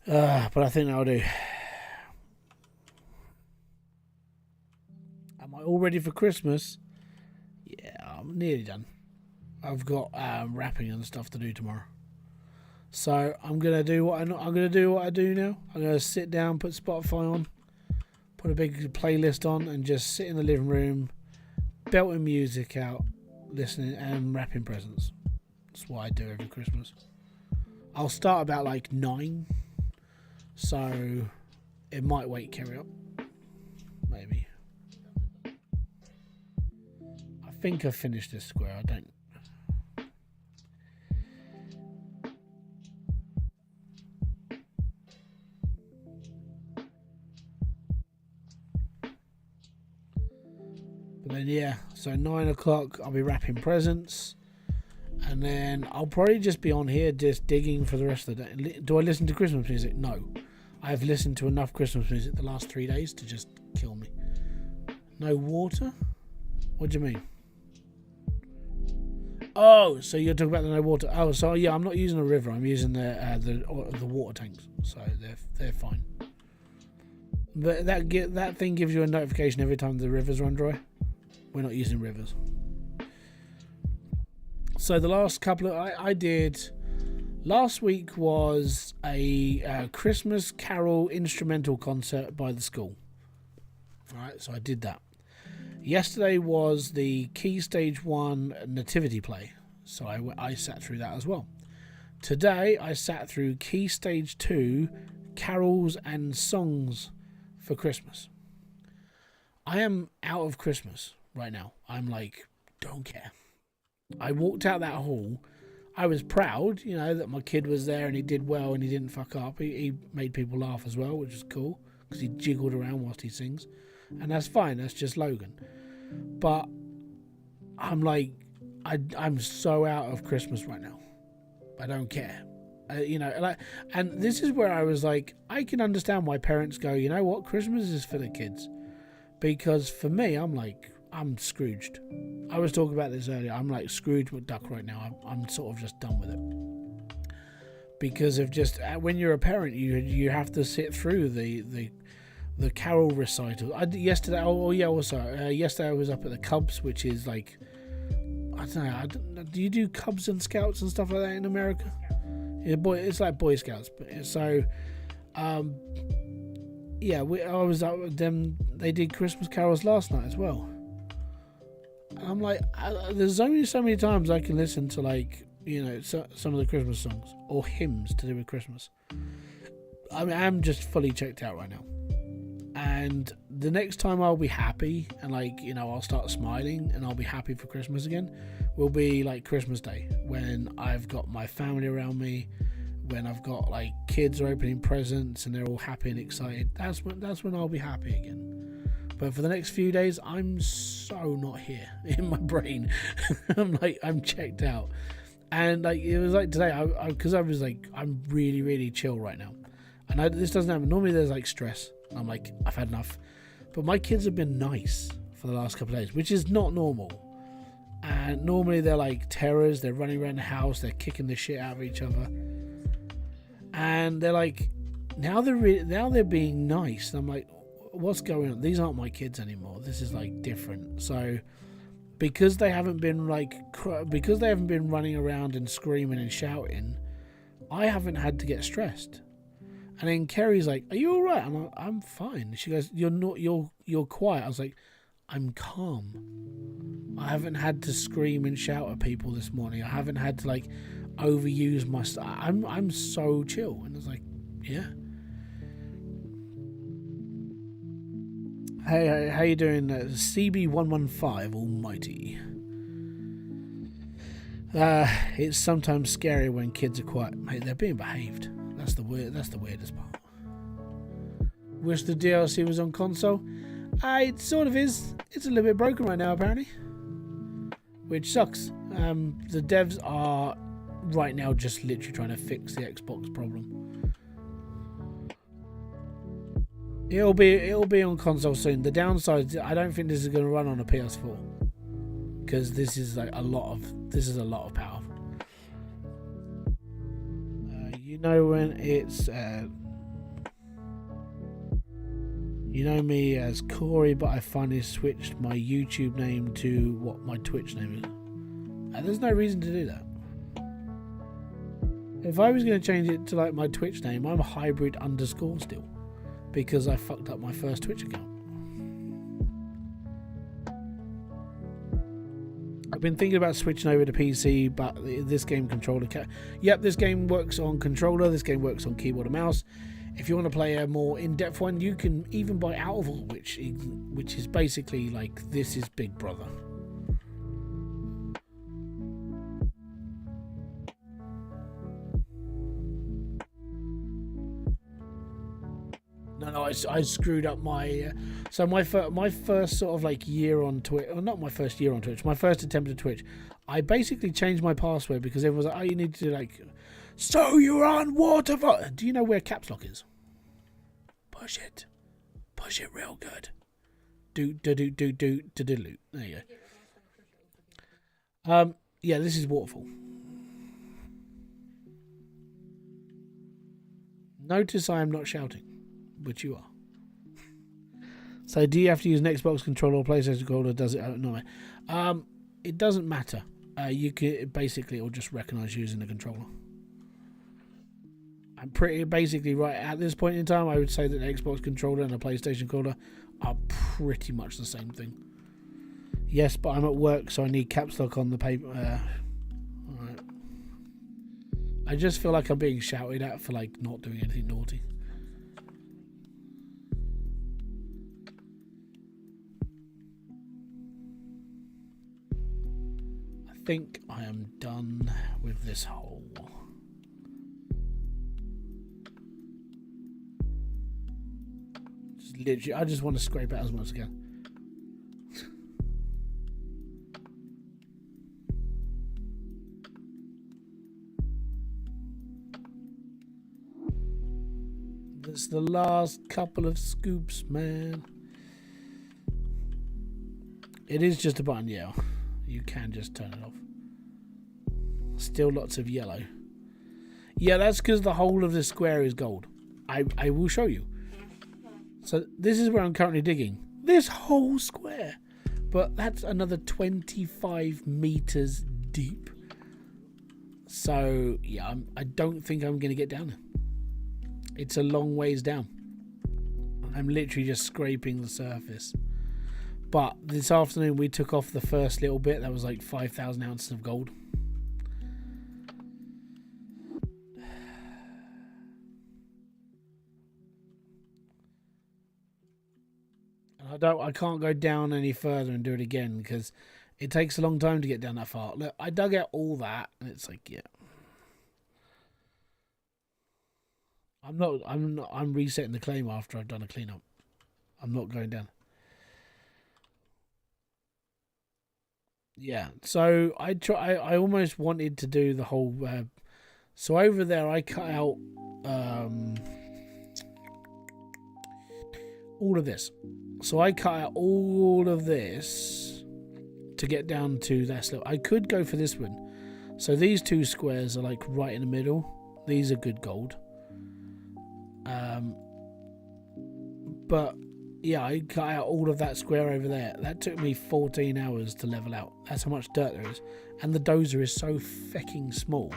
[SPEAKER 1] But I think that'll do. Am I all ready for Christmas? Yeah, I'm nearly done. I've got wrapping and stuff to do tomorrow. So I'm gonna do what I do now. I'm gonna sit down, put Spotify on, put a big playlist on, and just sit in the living room, belting music out, listening and wrapping presents. That's what I do every Christmas. I'll start about like 9, so it might wait carry up. Maybe. I think I finished this square. I don't. But then yeah, so 9 o'clock I'll be wrapping presents. And then I'll probably just be on here just digging for the rest of the day. Do I listen to Christmas music? No. I've listened to enough Christmas music the last 3 days to just kill me. No water? What do you mean? Oh, so you're talking about the no water. Oh, so yeah, I'm not using a river. I'm using the water tanks. So they're fine. But that thing gives you a notification every time the rivers run dry. We're not using rivers. So the last couple of I did last week was a Christmas Carol instrumental concert by the school. All right, so I did that. Yesterday was the Key Stage 1 Nativity play, so I sat through that as well. Today I sat through Key Stage 2 Carols and Songs for Christmas. I am out of Christmas right now. I'm like, don't care. I walked out that hall. I was proud, you know, that my kid was there and he did well and he didn't fuck up. He made people laugh as well, which is cool because he jiggled around whilst he sings. And that's fine. That's just Logan. But I'm like, I'm so out of Christmas right now. I don't care. You know, like, and this is where I was like, I can understand why parents go, you know what, Christmas is for the kids. Because for me, I'm Scrooged. I was talking about this earlier. I'm like Scrooge McDuck right now. I'm sort of just done with it. Because of just, when you're a parent, you have to sit through the carol recital. Yesterday I was up at the Cubs, which is like, I don't know, do you do Cubs and Scouts and stuff like that in America? Yeah, it's like Boy Scouts. So, I was out with them. They did Christmas carols last night as well. And I'm like, there's only so many times I can listen to, like, you know, some of the Christmas songs or hymns to do with Christmas. I mean, I'm just fully checked out right now. And the next time I'll be happy and, like, you know, I'll start smiling and I'll be happy for Christmas again will be like Christmas Day, when I've got my family around me, when I've got, like, kids are opening presents and they're all happy and excited. That's when I'll be happy again. But for the next few days, I'm so not here in my brain. I'm checked out. And, like, it was like today, because I was like, I'm really, really chill right now. And this doesn't happen. Normally there's, like, stress. I'm like, I've had enough. But my kids have been nice for the last couple of days, which is not normal. And normally they're like terrors. They're running around the house. They're kicking the shit out of each other. And they're like, now they're being nice. And I'm like, what's going on? These aren't my kids anymore. This is, like, different. So because they haven't been running around and screaming and shouting, I haven't had to get stressed. And then Kerry's like, are you all right? I'm like, I'm fine. She goes, you're quiet. I was like, I'm calm. I haven't had to scream and shout at people this morning. I haven't had to, like, overuse my stuff. I'm so chill. And I was like, yeah. Hey, how you doing? CB115 Almighty. It's sometimes scary when kids are quiet. Mate, they're being behaved. That's the weirdest part. Wish the DLC was on console. It sort of is. It's a little bit broken right now, apparently, which sucks. The devs are right now just literally trying to fix the Xbox problem. It'll be on console soon. The downside, I don't think this is going to run on a PS4, because this is like a lot of power. You know when it's you know me as Corey, but I finally switched my YouTube name to what my Twitch name is. There's no reason to do that. If I was going to change it to, like, my Twitch name, I'm Hybrid_ still, because I fucked up my first Twitch account. I've been thinking about switching over to PC, but this game controller this game works on controller, this game works on keyboard and mouse. If you want to play a more in-depth one, you can even buy Outval, which is basically like, this is Big Brother. No, I screwed up my so my first sort of, like, year on Twitch, or not my first year on Twitch, my first attempt at Twitch, I basically changed my password because everyone was like, oh, you need to do, like, so you're on water. Do you know where caps lock is? Push it real good. Do. There you go. Yeah, this is waterfall. Notice I am not shouting, which you are. So, do you have to use an Xbox controller or PlayStation controller? Does it? No. It doesn't matter. You can basically, it'll just recognise using the controller. I'm pretty basically right at this point in time. I would say that an Xbox controller and a PlayStation controller are pretty much the same thing. Yes, but I'm at work, so I need caps lock on the paper. Alright. I just feel like I'm being shouted at for, like, not doing anything naughty. I think I am done with this hole. Just literally, I just want to scrape it as much as I can. It's the last couple of scoops, man. It is just a button, yeah. You can just turn it off. Still lots of yellow. Yeah, that's because the whole of this square is gold. I will show you. So this is where I'm currently digging. This whole square. But that's another 25 meters deep. So, yeah, I don't think I'm going to get down there. It's a long ways down. I'm literally just scraping the surface. But this afternoon we took off the first little bit. That was like 5,000 ounces of gold. I can't go down any further and do it again because it takes a long time to get down that far. Look, I dug out all that and it's like, yeah. I'm resetting the claim after I've done a cleanup. I'm not going down. Yeah, so I almost wanted to do the whole so over there I cut out all of this. So I cut out all of this to get down to that slope. I could go for this one. So these two squares are like right in the middle. These are good gold. But yeah, I cut out all of that square over there. That took me 14 hours to level out. That's how much dirt there is. And the dozer is so fucking small.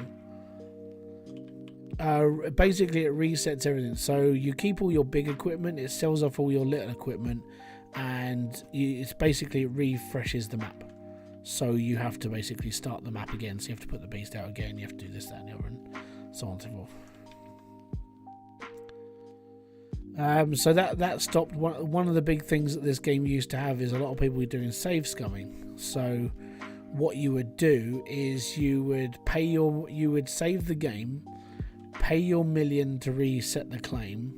[SPEAKER 1] Basically it resets everything. So you keep all your big equipment, it sells off all your little equipment, and it's basically it refreshes the map. So you have to basically start the map again. So you have to put the beast out again, you have to do this, that and the other, and so on and so forth. So that stopped. One of the big things that this game used to have is a lot of people were doing save scumming. So what you would do is you would save the game, pay your million to reset the claim,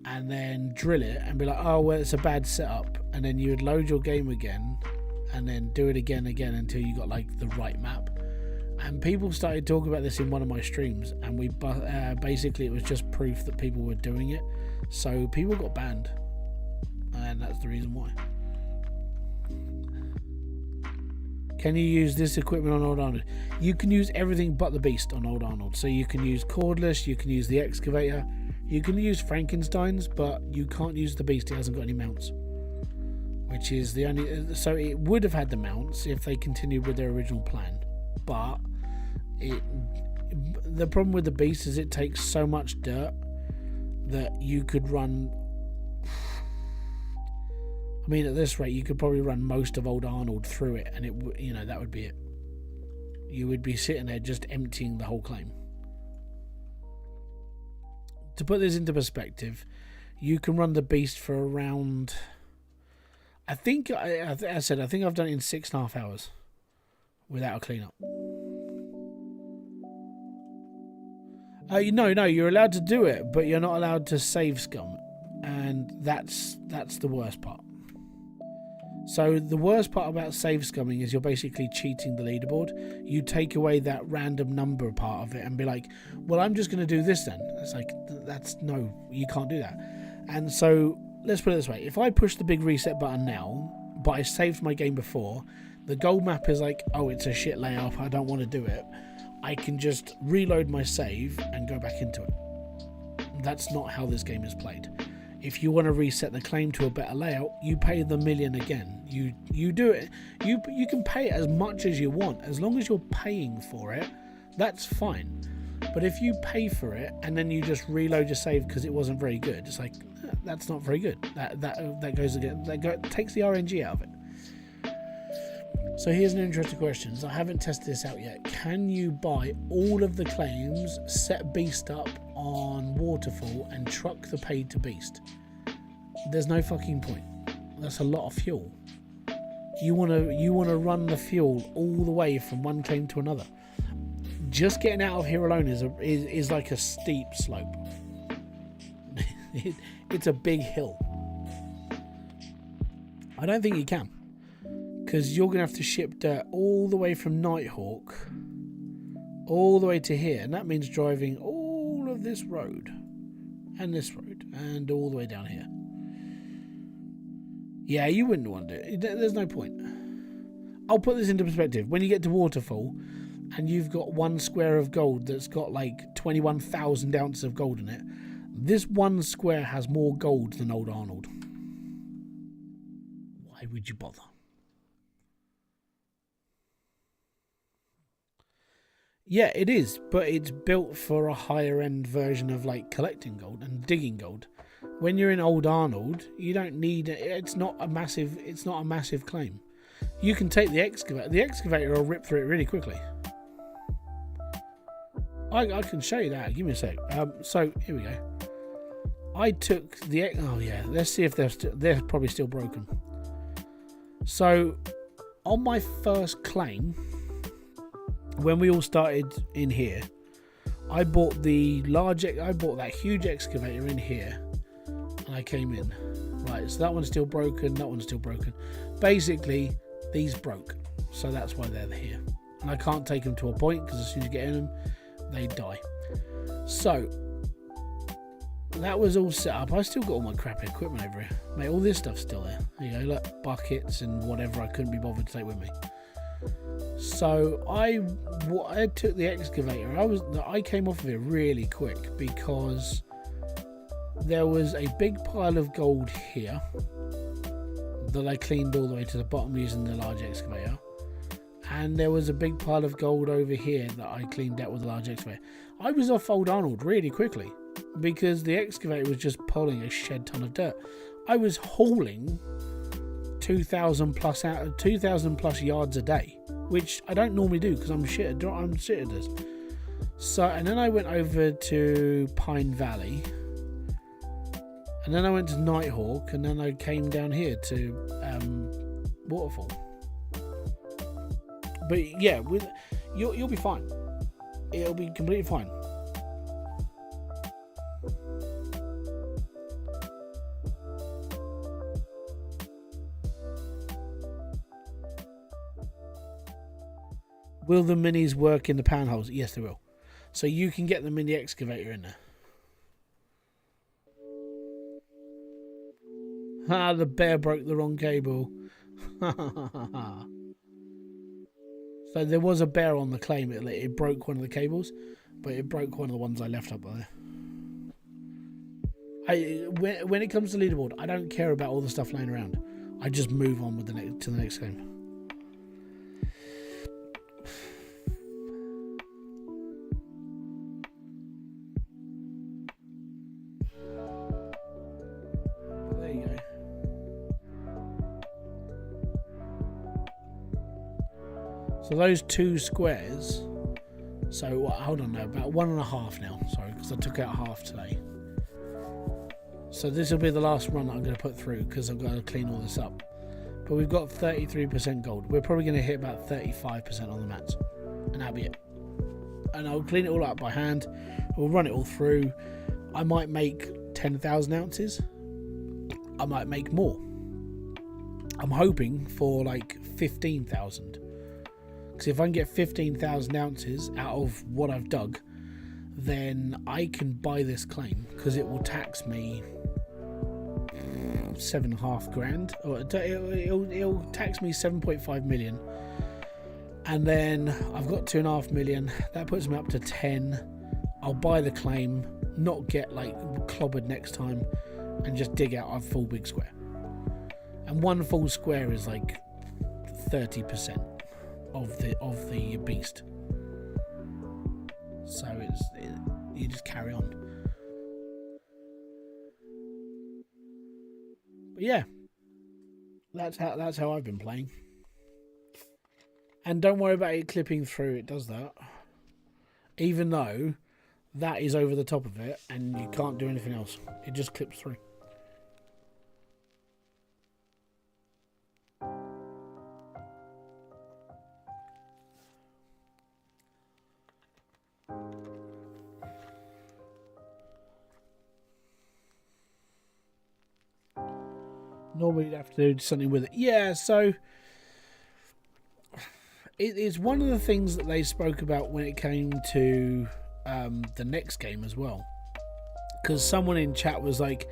[SPEAKER 1] and then drill it and be like, oh well, it's a bad setup, and then you would load your game again and then do it again until you got like the right map. And people started talking about this in one of my streams, and we basically it was just proof that people were doing it, so people got banned, and that's the reason why. Can you use this equipment on Old Arnold? You can use everything but the beast on Old Arnold. So you can use cordless, you can use the excavator, you can use Frankenstein's, but you can't use the beast. It hasn't got any mounts, which is the only. So it would have had the mounts if they continued with their original plan, but the problem with the beast is it takes so much dirt that you could run. I mean, at this rate, you could probably run most of Old Arnold through it, and that would be it. You would be sitting there just emptying the whole claim. To put this into perspective, you can run the beast for around. I think I've done it in 6.5 hours without a cleanup. No, you're allowed to do it, but you're not allowed to save scum, and that's the worst part. So the worst part about save scumming is you're basically cheating the leaderboard. You take away that random number part of it and be like, well, I'm just going to do this then. It's like, no, you can't do that. And so let's put it this way. If I push the big reset button now, but I saved my game before, the gold map is like, oh, it's a shit layout, I don't want to do it. I can just reload my save and go back into it. That's not how this game is played. If you want to reset the claim to a better layout, you pay the million again. You do it. You can pay it as much as you want, as long as you're paying for it. That's fine. But if you pay for it and then you just reload your save because it wasn't very good, it's like that's not very good. That goes again. Takes the RNG out of it. So here's an interesting question. I haven't tested this out yet. Can you buy all of the claims, set Beast up on Waterfall, and truck the paid to Beast? There's no fucking point. That's a lot of fuel. You wanna run the fuel all the way from one claim to another. Just getting out of here alone is like a steep slope. It's a big hill. I don't think you can. Because you're going to have to ship dirt all the way from Nighthawk all the way to here, and that means driving all of this road and this road and all the way down here. Yeah, you wouldn't want to do it. There's no point. I'll put this into perspective. When you get to Waterfall and you've got one square of gold that's got like 21,000 ounces of gold in it, this one square has more gold than Old Arnold. Why would you bother? Yeah, it is, but it's built for a higher end version of like collecting gold and digging gold. When you're in Old Arnold, you don't need it. It's not a massive claim. You can take the excavator. The excavator will rip through it really quickly. I can show you that. Give me a sec. So here we go. I took the. Oh yeah. Let's see if they're probably still broken. So on my first claim, when we all started in here, I bought that huge excavator in here, and I came in. Right. So that one's still broken. That one's still broken. Basically, these broke, so that's why they're here. And I can't take them to a point because as soon as you get in them, they die. So that was all set up. I still got all my crappy equipment over here. Mate, all this stuff's still there. There you go, look, buckets and whatever I couldn't be bothered to take with me. So I took the excavator. I came off of it really quick because there was a big pile of gold here that I cleaned all the way to the bottom using the large excavator, and there was a big pile of gold over here that I cleaned out with the large excavator. I was off Old Arnold really quickly because the excavator was just pulling a shed ton of dirt. I was hauling 2,000 plus yards a day, which I don't normally do because I'm shit at this. So, and then I went over to Pine Valley, and then I went to Nighthawk, and then I came down here to Waterfall. But yeah, you'll be fine. It'll be completely fine. Will the minis work in the panholes? Yes, they will. So you can get the mini excavator in there. Ah, the bear broke the wrong cable. So there was a bear on the claim. It broke one of the cables, but it broke one of the ones I left up there. When it comes to leaderboard, I don't care about all the stuff laying around. I just move on with to the next game. There you go. So those two squares. So hold on now, about 1.5 now. Sorry, because I took out half today. So this will be the last run that I'm going to put through because I've got to clean all this up. But we've got 33% gold. We're probably going to hit about 35% on the mats, and that'll be it. And I'll clean it all up by hand. We'll run it all through. I might make 10,000 ounces. I might make more. I'm hoping for like 15,000. Because if I can get 15,000 ounces out of what I've dug, then I can buy this claim because it will tax me 7.5 grand, or it'll tax me 7.5 million, and then I've got 2.5 million. That puts me up to 10. I'll buy the claim, not get like clobbered next time, and just dig out a full big square. And one full square is like 30% of the beast. So you just carry on. But yeah, that's how I've been playing. And don't worry about it clipping through. It does that, even though that is over the top of it, and you can't do anything else. It just clips through. Normally you'd have to do something with it. Yeah, so it is one of the things that they spoke about when it came to the next game as well. because someone in chat was like,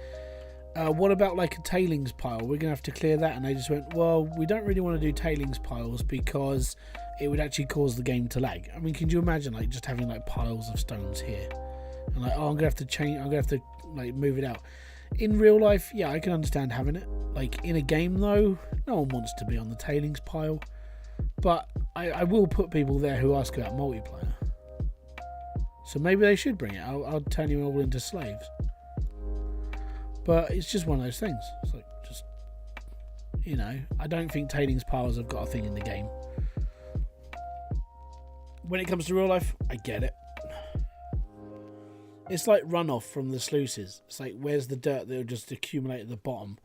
[SPEAKER 1] what about like a tailings pile? We're gonna have to clear that, and they just went, well, we don't really want to do tailings piles because it would actually cause the game to lag. I mean, can you imagine like just having like piles of stones here, and like, oh, I'm gonna have to change, I'm gonna have to like move it out. In real life, yeah, I can understand having it. Like in a game though, no one wants to be on the tailings pile. But I will put people there who ask about multiplayer. So maybe they should bring it. I'll turn you all into slaves. But it's just one of those things. It's like, just, you know, I don't think tailings piles have got a thing in the game. When it comes to real life, I get it. It's like runoff from the sluices. It's like, where's the dirt that will just accumulate at the bottom?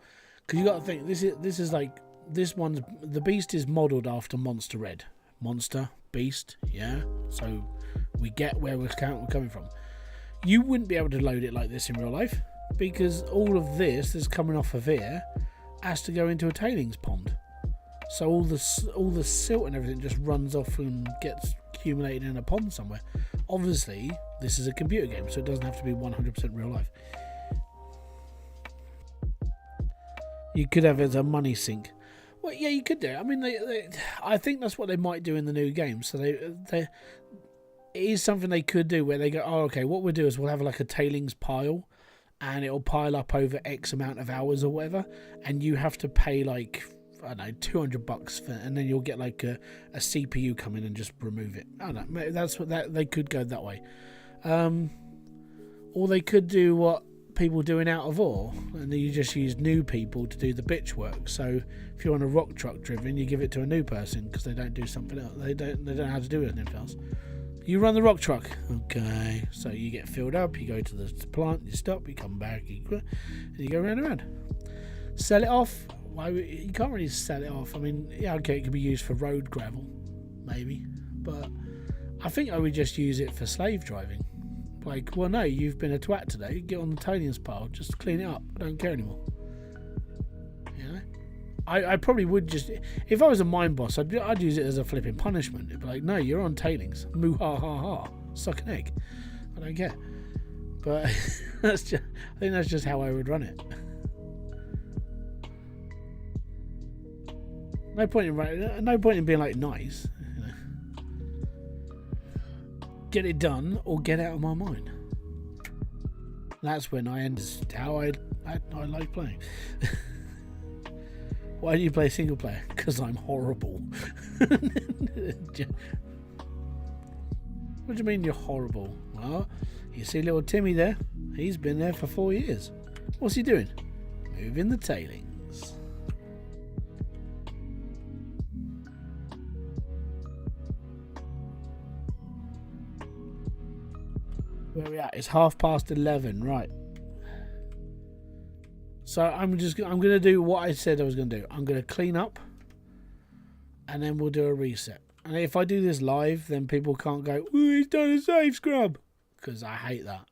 [SPEAKER 1] Because you got to think, this is like, this one's, the beast is modelled after Monster Red. Monster, beast, yeah. So we get where we're coming from. You wouldn't be able to load it like this in real life, because all of this that's coming off of here has to go into a tailings pond. So all the silt and everything just runs off and gets accumulated in a pond somewhere. Obviously, this is a computer game, so it doesn't have to be 100% real life. You could have it as a money sink. Well, yeah, you could do it. I mean, I think that's what they might do in the new game. So it is something they could do where they go, oh, okay, what we'll do is we'll have like a tailings pile, and it'll pile up over X amount of hours or whatever, and you have to pay like, I don't know, $200 for, and then you'll get like a CPU come in and just remove it. I don't know. That's what they could go that way, or they could do what people doing Out of Ore, and then you just use new people to do the bitch work. So if you want a rock truck driven, you give it to a new person because they don't do something else. They don't know how to do anything else. You run the rock truck, okay? So you get filled up, you go to the plant, you stop, you come back, and you go round and round. Sell it off? Why? You can't really sell it off. I mean, yeah, okay, it could be used for road gravel, maybe, but I think I would just use it for slave driving. Like, well, no, you've been a twat today. Get on the tailings pile. Just clean it up. I don't care anymore. You know? I probably would just... If I was a mine boss, I'd use it as a flipping punishment. It'd be like, no, you're on tailings. Moo ha ha ha. Suck an egg. I don't care. But I think that's just how I would run it. No point in being like nice. Get it done or get out of my mind. That's when I understand how I like playing. Why do you play single player? Because I'm horrible. What do you mean you're horrible? Well, you see little Timmy there? He's been there for 4 years. What's he doing? Moving the tailings. Where are we at? It's 11:30, right? So I'm gonna do what I said I was gonna do. I'm gonna clean up, and then we'll do a reset. And if I do this live, then people can't go, "Ooh, he's done a save scrub," because I hate that.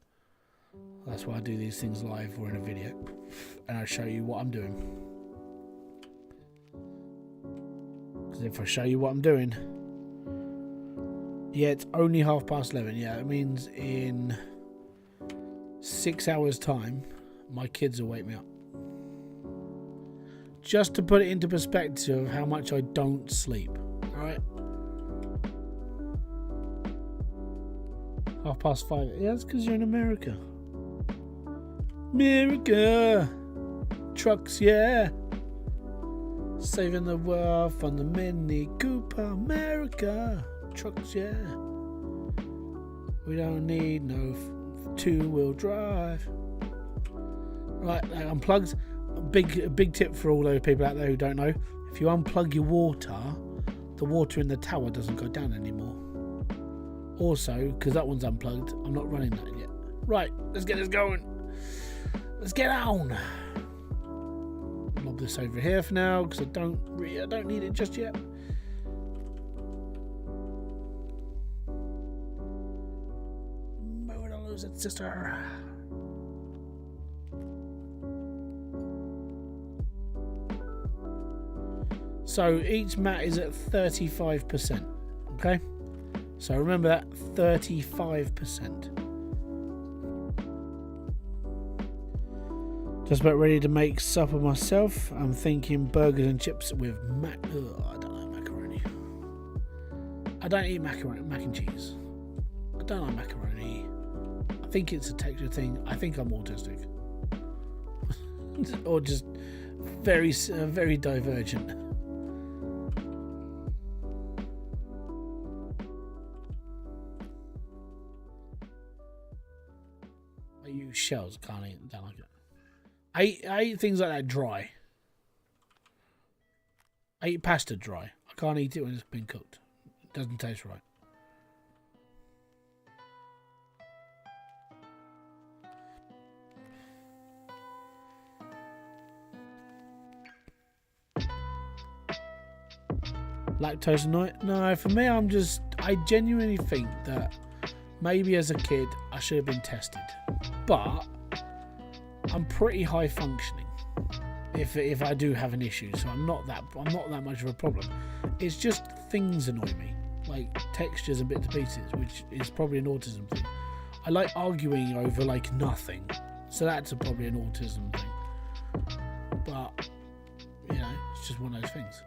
[SPEAKER 1] That's why I do these things live or in a video, and I show you what I'm doing. Because if I show you what I'm doing. Yeah, it's only 11:30. Yeah, it means in 6 hours' time, my kids will wake me up. Just to put it into perspective of how much I don't sleep. Alright? 5:30. Yeah, that's because you're in America. America! Trucks, yeah! Saving the world from the Mini Cooper, America! Trucks, yeah. We don't need no two-wheel drive. Right, unplugged. Big tip for all those people out there who don't know: if you unplug your water, the water in the tower doesn't go down anymore. Also, because that one's unplugged, I'm not running that yet. Right, let's get this going. Let's get on. Lob this over here for now because I don't need it just yet. Sister. So each mat is at 35%. Okay, so remember that 35%. Just about ready to make supper myself. I'm thinking burgers and chips with I don't know, macaroni. I don't eat mac and cheese. I don't like macaroni. I think it's a texture thing. I think I'm autistic. Or just very divergent. I use shells. Can't eat. Don't like it. I eat things like that dry. I eat pasta dry. I can't eat it when it's been cooked. It doesn't taste right. Lactose night? No, for me, I genuinely think that maybe as a kid I should have been tested, but I'm pretty high functioning if I do have an issue, so I'm not that much of a problem. It's just things annoy me, like textures and bits and pieces, which is probably an autism thing. I like arguing over like nothing, so that's probably an autism thing. But you know, it's just one of those things.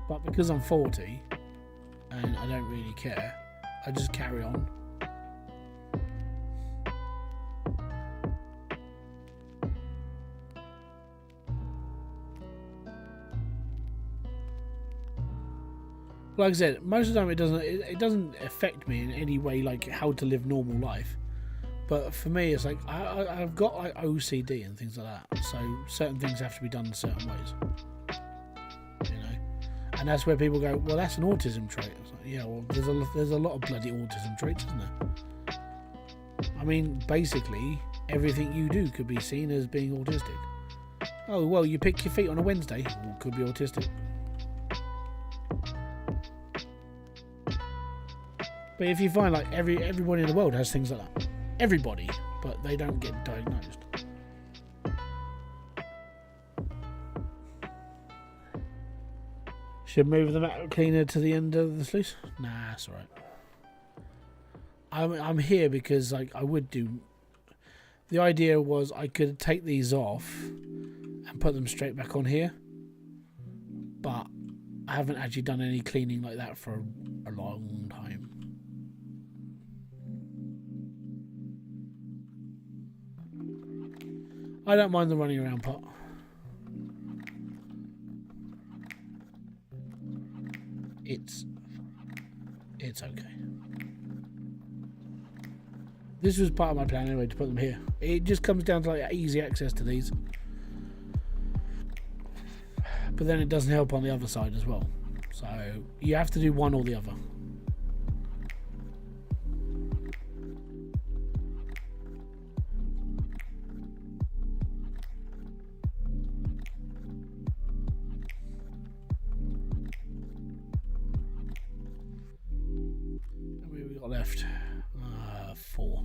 [SPEAKER 1] But because I'm 40 and I don't really care, I just carry on. Like I said, most of the time it doesn't affect me in any way, like how to live normal life. But for me, it's like I've got like OCD and things like that, so certain things have to be done in certain ways. You know, and that's where people go, well, that's an autism trait. It's like, yeah, well, there's a lot of bloody autism traits, isn't there? I mean, basically, everything you do could be seen as being autistic. Oh, well, you pick your feet on a Wednesday, well, could be autistic. But if you find like everybody in the world has things like that, everybody, but they don't get diagnosed. Should move the mat cleaner to the end of the sluice? Nah, that's alright. I'm here because like I would do. The idea was I could take these off and put them straight back on here, but I haven't actually done any cleaning like that for a long time. I don't mind the running around part. It's okay. This was part of my plan anyway, to put them here. It just comes down to like easy access to these. But then it doesn't help on the other side as well. So you have to do one or the other. Left 4.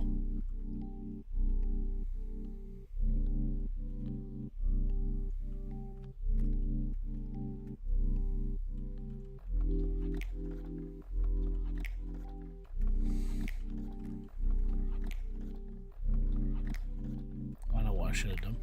[SPEAKER 1] I know what I should have done.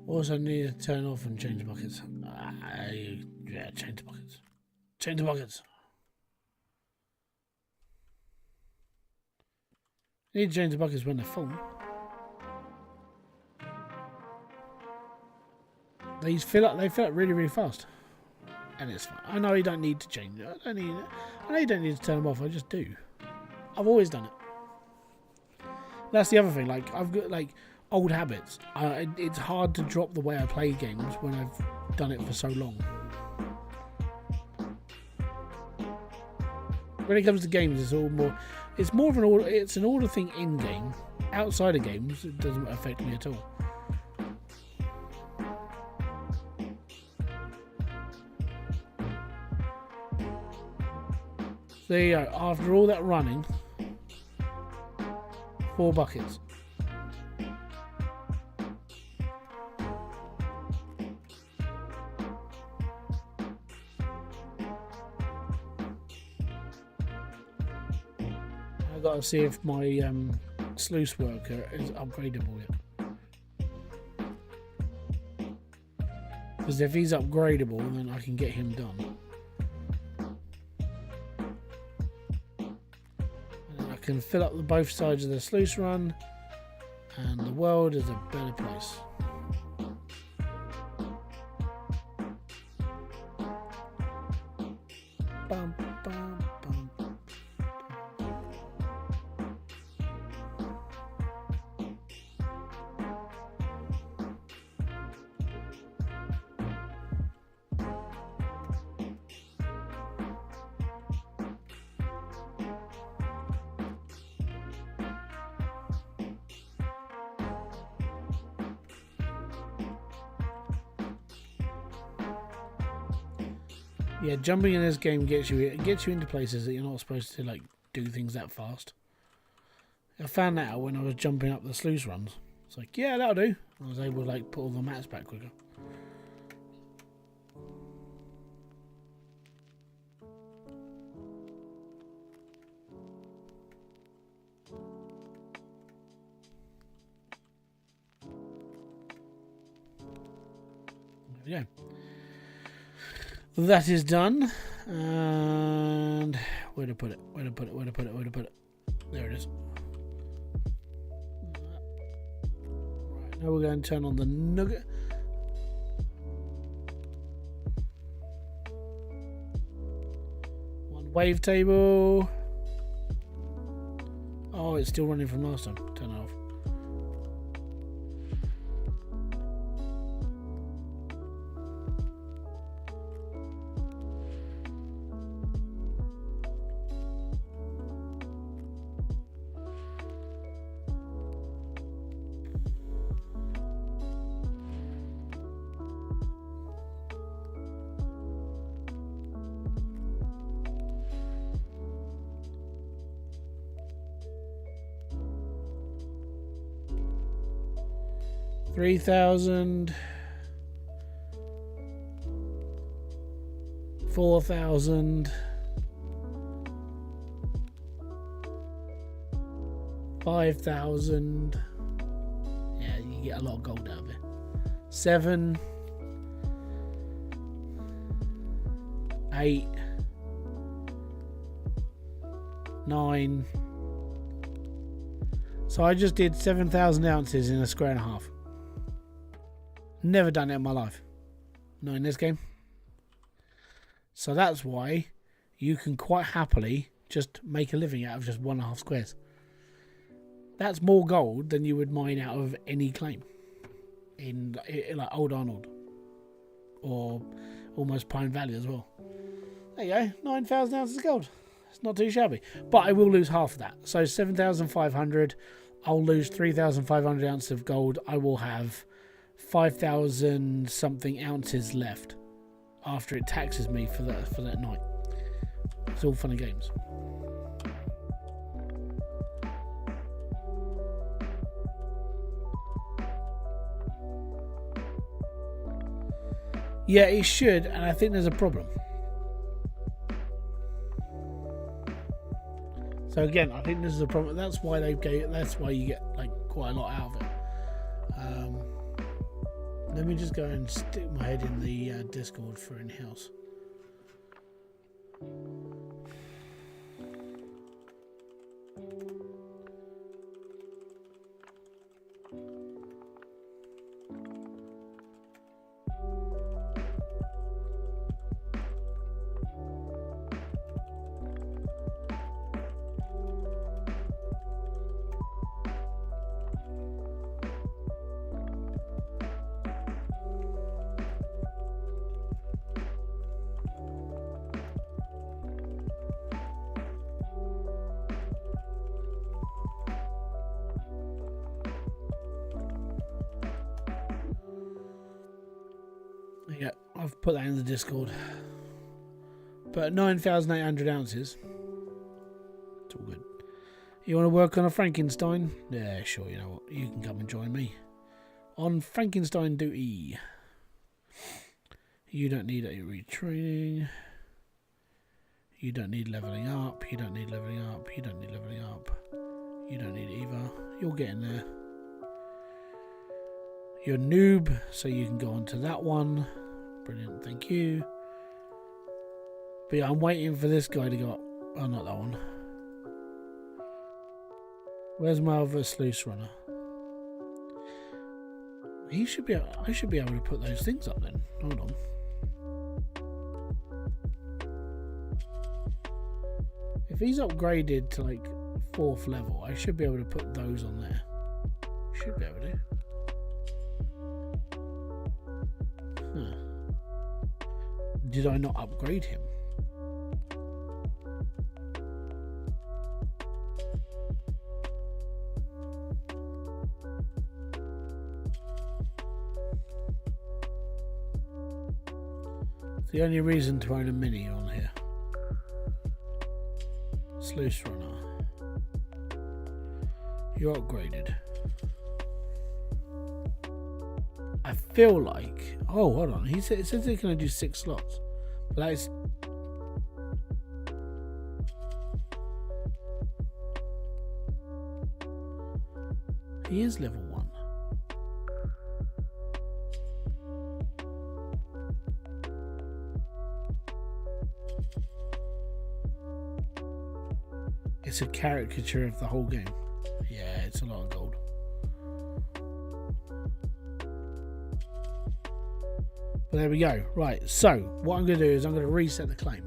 [SPEAKER 1] Also need to turn off and change the buckets. Yeah, change the buckets. Change the buckets. You need to change the buckets when they're full. They fill up really, really fast. And it's fine. I know you don't need to change it. I know you don't need to turn them off, I just do. I've always done it. That's the other thing, like I've got like old habits. It's hard to drop the way I play games when I've done it for so long. When it comes to games, it's all more. It's more of an order. It's an order thing in game. Outside of games, it doesn't affect me at all. There you go. After all that running, 4 buckets. I've got to see if my sluice worker is upgradable yet. Because if he's upgradable, then I can get him done. And I can fill up both sides of the sluice run, and the world is a better place. Bum, bum, bum. Yeah, jumping in this game gets you into places that you're not supposed to like do things that fast. I found that out when I was jumping up the sluice runs. It's like, yeah, that'll do. I was able to like put all the mats back quicker. There we go. That is done, and where to put it? Where to put it? Where to put it? Where to put it? There it is. Right, now we're going to turn on the nugget. One wavetable. Oh, it's still running from last time. Turn it off. $3,000, $4,000, $5,000. Yeah, you get a lot of gold out of it. 7, 8, 9. So I just did 7,000 ounces in a square and a half. Never done it in my life. Not in this game. So that's why you can quite happily just make a living out of just 1.5 squares. That's more gold than you would mine out of any claim in like Old Arnold or almost Pine Valley as well. There you go, 9,000 ounces of gold. It's not too shabby, but I will lose half of that. So 7,500. I'll lose 3,500 ounces of gold. I will have 5,000 something ounces left after it taxes me for that night. It's all fun and games. Yeah, it should, and I think there's a problem. So again, I think this is a problem. That's why that's why you get like quite a lot out of it. Let me just go and stick my head in the Discord for in-house. I've put that in the Discord. But 9,800 ounces. It's all good. You want to work on a Frankenstein? Yeah, sure, you know what? You can come and join me. On Frankenstein duty. You don't need a retraining. You don't need leveling up. You don't need leveling up. You don't need leveling up. You don't need either. You're getting there. You're a noob, so you can go on to that one. Brilliant, thank you. But yeah, I'm waiting for this guy to go up. Oh, not that one. Where's my other sluice runner? He should be. I should be able to put those things up then. Hold on. If he's upgraded to like 4th level, I should be able to put those on there. Should be able to. Huh. Did I not upgrade him? It's the only reason to own a mini on here. Sluice runner. You're upgraded. I feel like... Oh, hold on. It says they can only do 6 slots. But that is... He is level 1. It's a caricature of the whole game. Yeah, it's a lot of gold. But there we go. Right, so what I'm going to do is I'm going to reset the claim.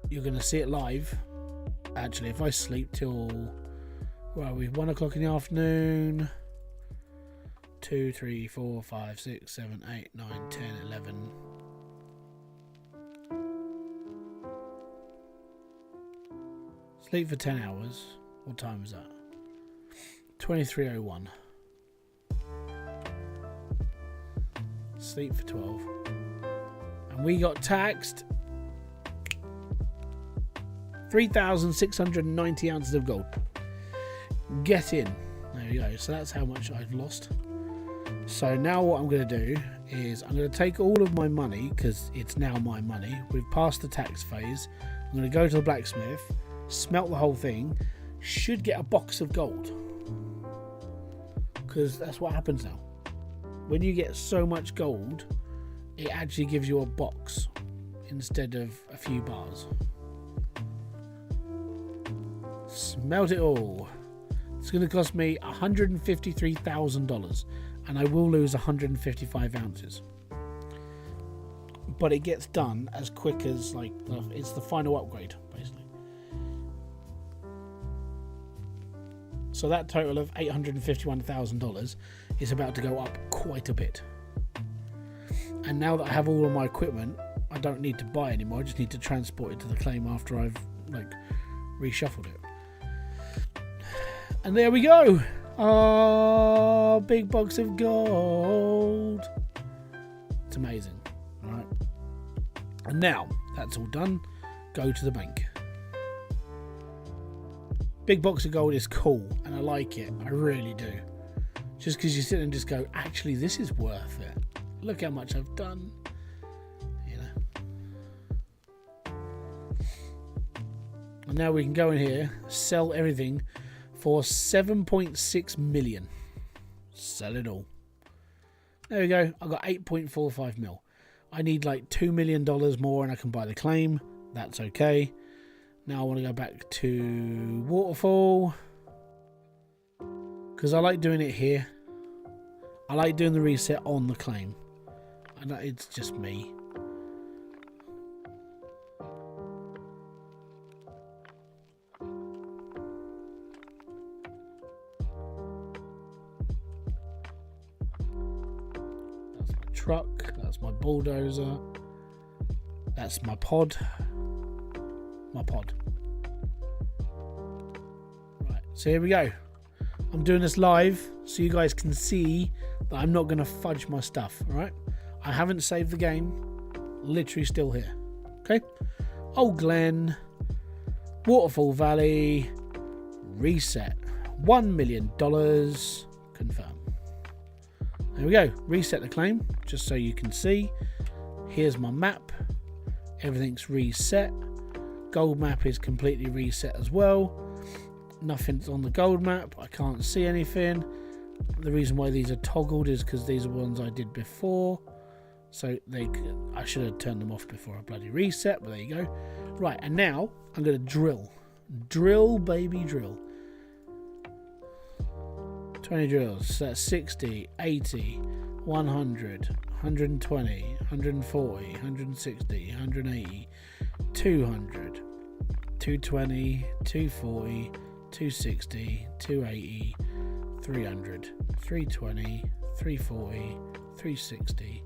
[SPEAKER 1] You're going to see it live. Actually, if I sleep till... Where are we? 1 o'clock in the afternoon. 2, 3, 4, 5, 6, 7, 8, 9, 10, 11... Sleep for 10 hours. What time is that? 23:01. Sleep for 12. And we got taxed 3,690 ounces of gold. Get in. There we go. So that's how much I've lost. So now what I'm going to do is I'm going to take all of my money, because it's now my money. We've passed the tax phase. I'm going to go to the blacksmith, smelt the whole thing, should get a box of gold, because that's what happens now. When you get so much gold, it actually gives you a box instead of a few bars. Smelt it all. It's going to cost me $153,000, and I will lose 155 ounces. But it gets done as quick as, like, it's the final upgrade, basically. So that total of $851,000 is about to go up quite a bit. And now that I have all of my equipment, I don't need to buy anymore. I just need to transport it to the claim after I've, like, reshuffled it. And there we go. Oh, big box of gold. It's amazing. All right. And now that's all done. Go to the bank. Big box of gold is cool, and I like it. I really do. Just because you sit and just go, actually, this is worth it. Look how much I've done. You know. And now we can go in here, sell everything for 7.6 million. Sell it all. There we go. I got 8.45 mil. I need like $2 million more and I can buy the claim. That's okay. Now I want to go back to Waterfall, because I like doing it here. I like doing the reset on the claim. And it's just me. That's my truck. That's my bulldozer. That's my pod. Right, so here we go. I'm doing this live so you guys can see that I'm not going to fudge my stuff. All right, I haven't saved the game. Literally still here. Okay. Old Glen. Waterfall Valley. Reset. $1 million. Confirm. There we go. Reset the claim. Just so you can see. Here's my map. Everything's reset. Gold map is completely reset as well. Nothing's on the gold map. I can't see anything. The reason why these are toggled is because these are ones I did before. So I should have turned them off before I bloody reset, but there you go. Right, and now I'm going to drill. Drill, baby, drill. 20 drills. So that's 60, 80, 100, 120, 140, 160, 180, 200, 220, 240, 260, 280, 300, 320, 340, 360.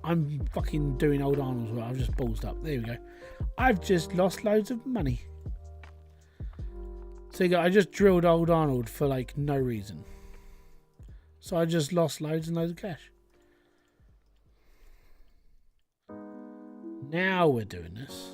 [SPEAKER 1] I'm fucking doing old Arnold as well. I've just ballsed up. There we go. I've just lost loads of money. So you go, I just drilled old Arnold for like no reason. So I just lost loads and loads of cash. Now we're doing this.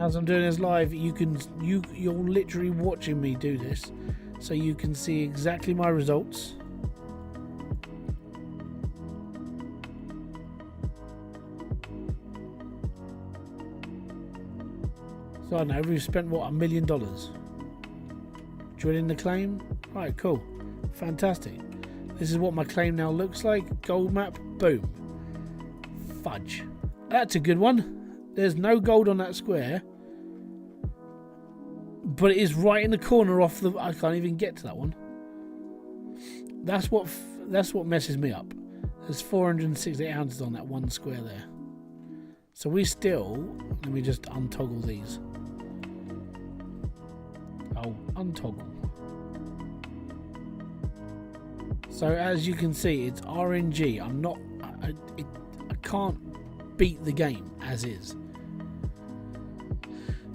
[SPEAKER 1] As I'm doing this live, you're literally watching me do this, so you can see exactly my results. So I know we've spent what, $1 million drilling the claim. Right, cool, fantastic. This is what my claim now looks like. Gold map, boom. Fudge. That's a good one. There's no gold on that square, but it is right in the corner off the. I can't even get to that one. That's what messes me up. There's 460 ounces on that one square there. So we still. Let me just untoggle these. Oh, untoggle. So as you can see, it's RNG. I'm not. I can't beat the game as is.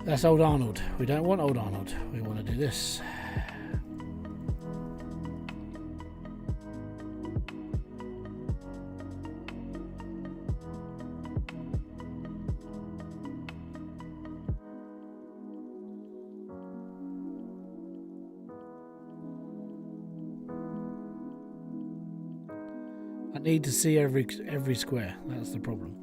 [SPEAKER 1] That's old Arnold. We don't want old Arnold. We want to do this. I need to see every square. That's the problem.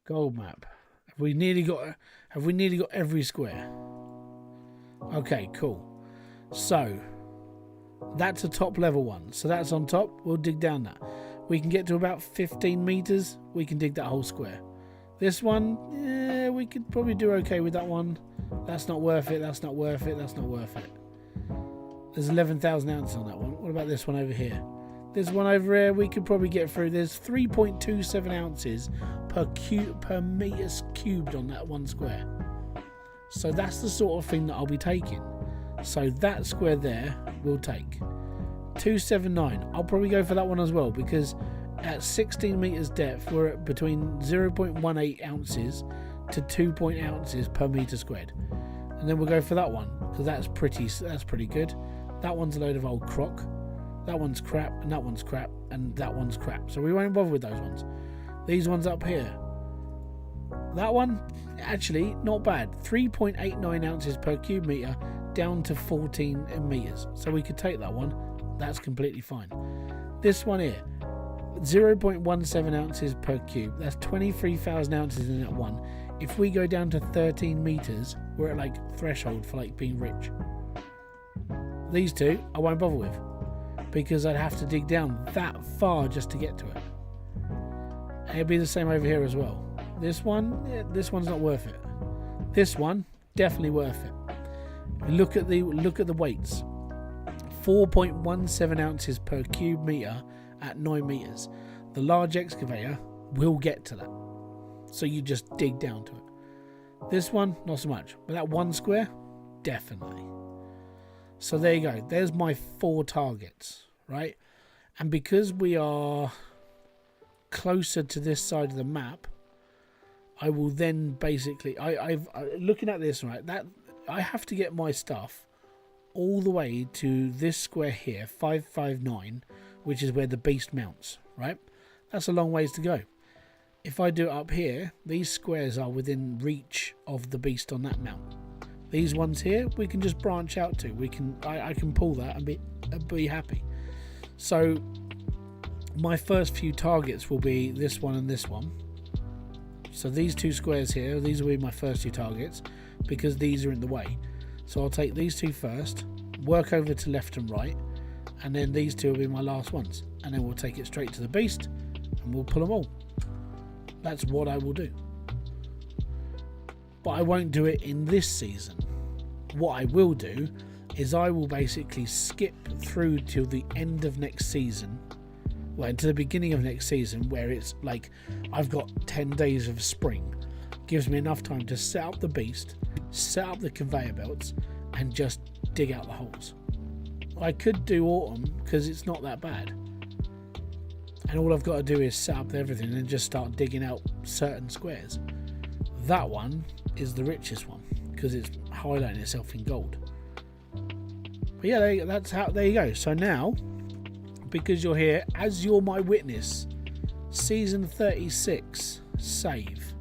[SPEAKER 1] Gold map. Have we nearly got every square? Okay, cool. So that's a top level one. So that's on top. We'll dig down that. We can get to about 15 meters. We can dig that whole square. This one, yeah, we could probably do okay with that one. That's not worth it. That's not worth it. That's not worth it. There's 11,000 ounces on that one. What about this one over here? This one over here, we could probably get through. There's 3.27 ounces per meters cubed on that one square. So that's the sort of thing that I'll be taking. So that square there we'll take. 279. I'll probably go for that one as well, because at 16 meters depth we're at between 0.18 ounces to 2 ounces per meter squared. And then we'll go for that one, because that's pretty good. That one's a load of old crock. That one's crap, and that one's crap, and that one's crap. So we won't bother with those ones. These ones up here. That one, actually, not bad. 3.89 ounces per cube meter down to 14 meters. So we could take that one. That's completely fine. This one here, 0.17 ounces per cube. That's 23,000 ounces in that one. If we go down to 13 meters, we're at like threshold for like being rich. These two, I won't bother with, because I'd have to dig down that far just to get to it. And it'd be the same over here as well. This one, yeah, this one's not worth it. This one, definitely worth it. Look at the weights. 4.17 ounces per cube meter at 9 meters. The large excavator will get to that. So you just dig down to it. This one, not so much. But that one square, definitely. So there you go. There's my 4 targets, right? And because we are closer to this side of the map, I will then basically... looking at this, right, that I have to get my stuff all the way to this square here, 559, which is where the beast mounts, right? That's a long ways to go. If I do it up here, these squares are within reach of the beast on that mount. These ones here, we can just branch out to. I can pull that and be happy. So my first few targets will be this one and this one. So these 2 squares here, these will be my first 2 targets because these are in the way. So I'll take these 2 first, work over to left and right, and then these 2 will be my last ones. And then we'll take it straight to the beast and we'll pull them all. That's what I will do. But I won't do it in this season. What I will do is I will basically skip through till the end of next season, well, to the beginning of next season, where it's like I've got 10 days of spring. Gives me enough time to set up the beast, set up the conveyor belts, and just dig out the holes. I could do autumn because it's not that bad. And all I've got to do is set up everything and just start digging out certain squares. That one is the richest one because it's highlighting itself in gold. But yeah, there you go. So now, because you're here, as you're my witness, season 36 save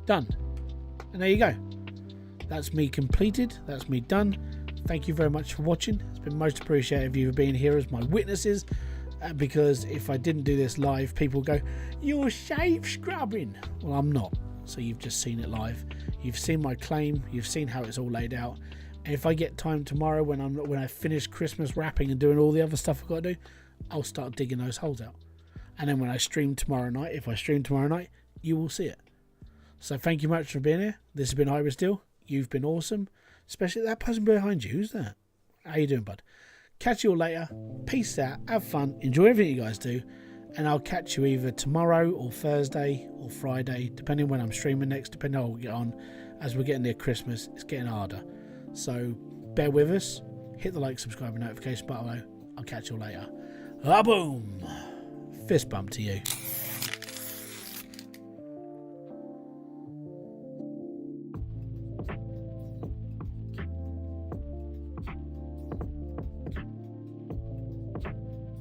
[SPEAKER 1] done. And there you go. That's me completed. That's me done. Thank you very much for watching. It's been most appreciated of you for being here as my witnesses, because if I didn't do this live, people go, "You're safe scrubbing." Well, I'm not. So you've just seen it live. You've seen my claim. You've seen how it's all laid out. And if I get time tomorrow when I finish Christmas wrapping and doing all the other stuff I've got to do, I'll start digging those holes out. And then when I stream tomorrow night, if I stream tomorrow night, you will see it. So thank you much for being here. This has been Hybridsteel. You've been awesome. Especially that person behind you. Who's that? How you doing, bud? Catch you all later. Peace out. Have fun. Enjoy everything you guys do. And I'll catch you either tomorrow or Thursday or Friday, depending when I'm streaming next, depending on how we get on. As we're getting near Christmas, it's getting harder. So bear with us. Hit the like, subscribe, and notification button below. I'll catch you all later. Ah, boom. Fist bump to you.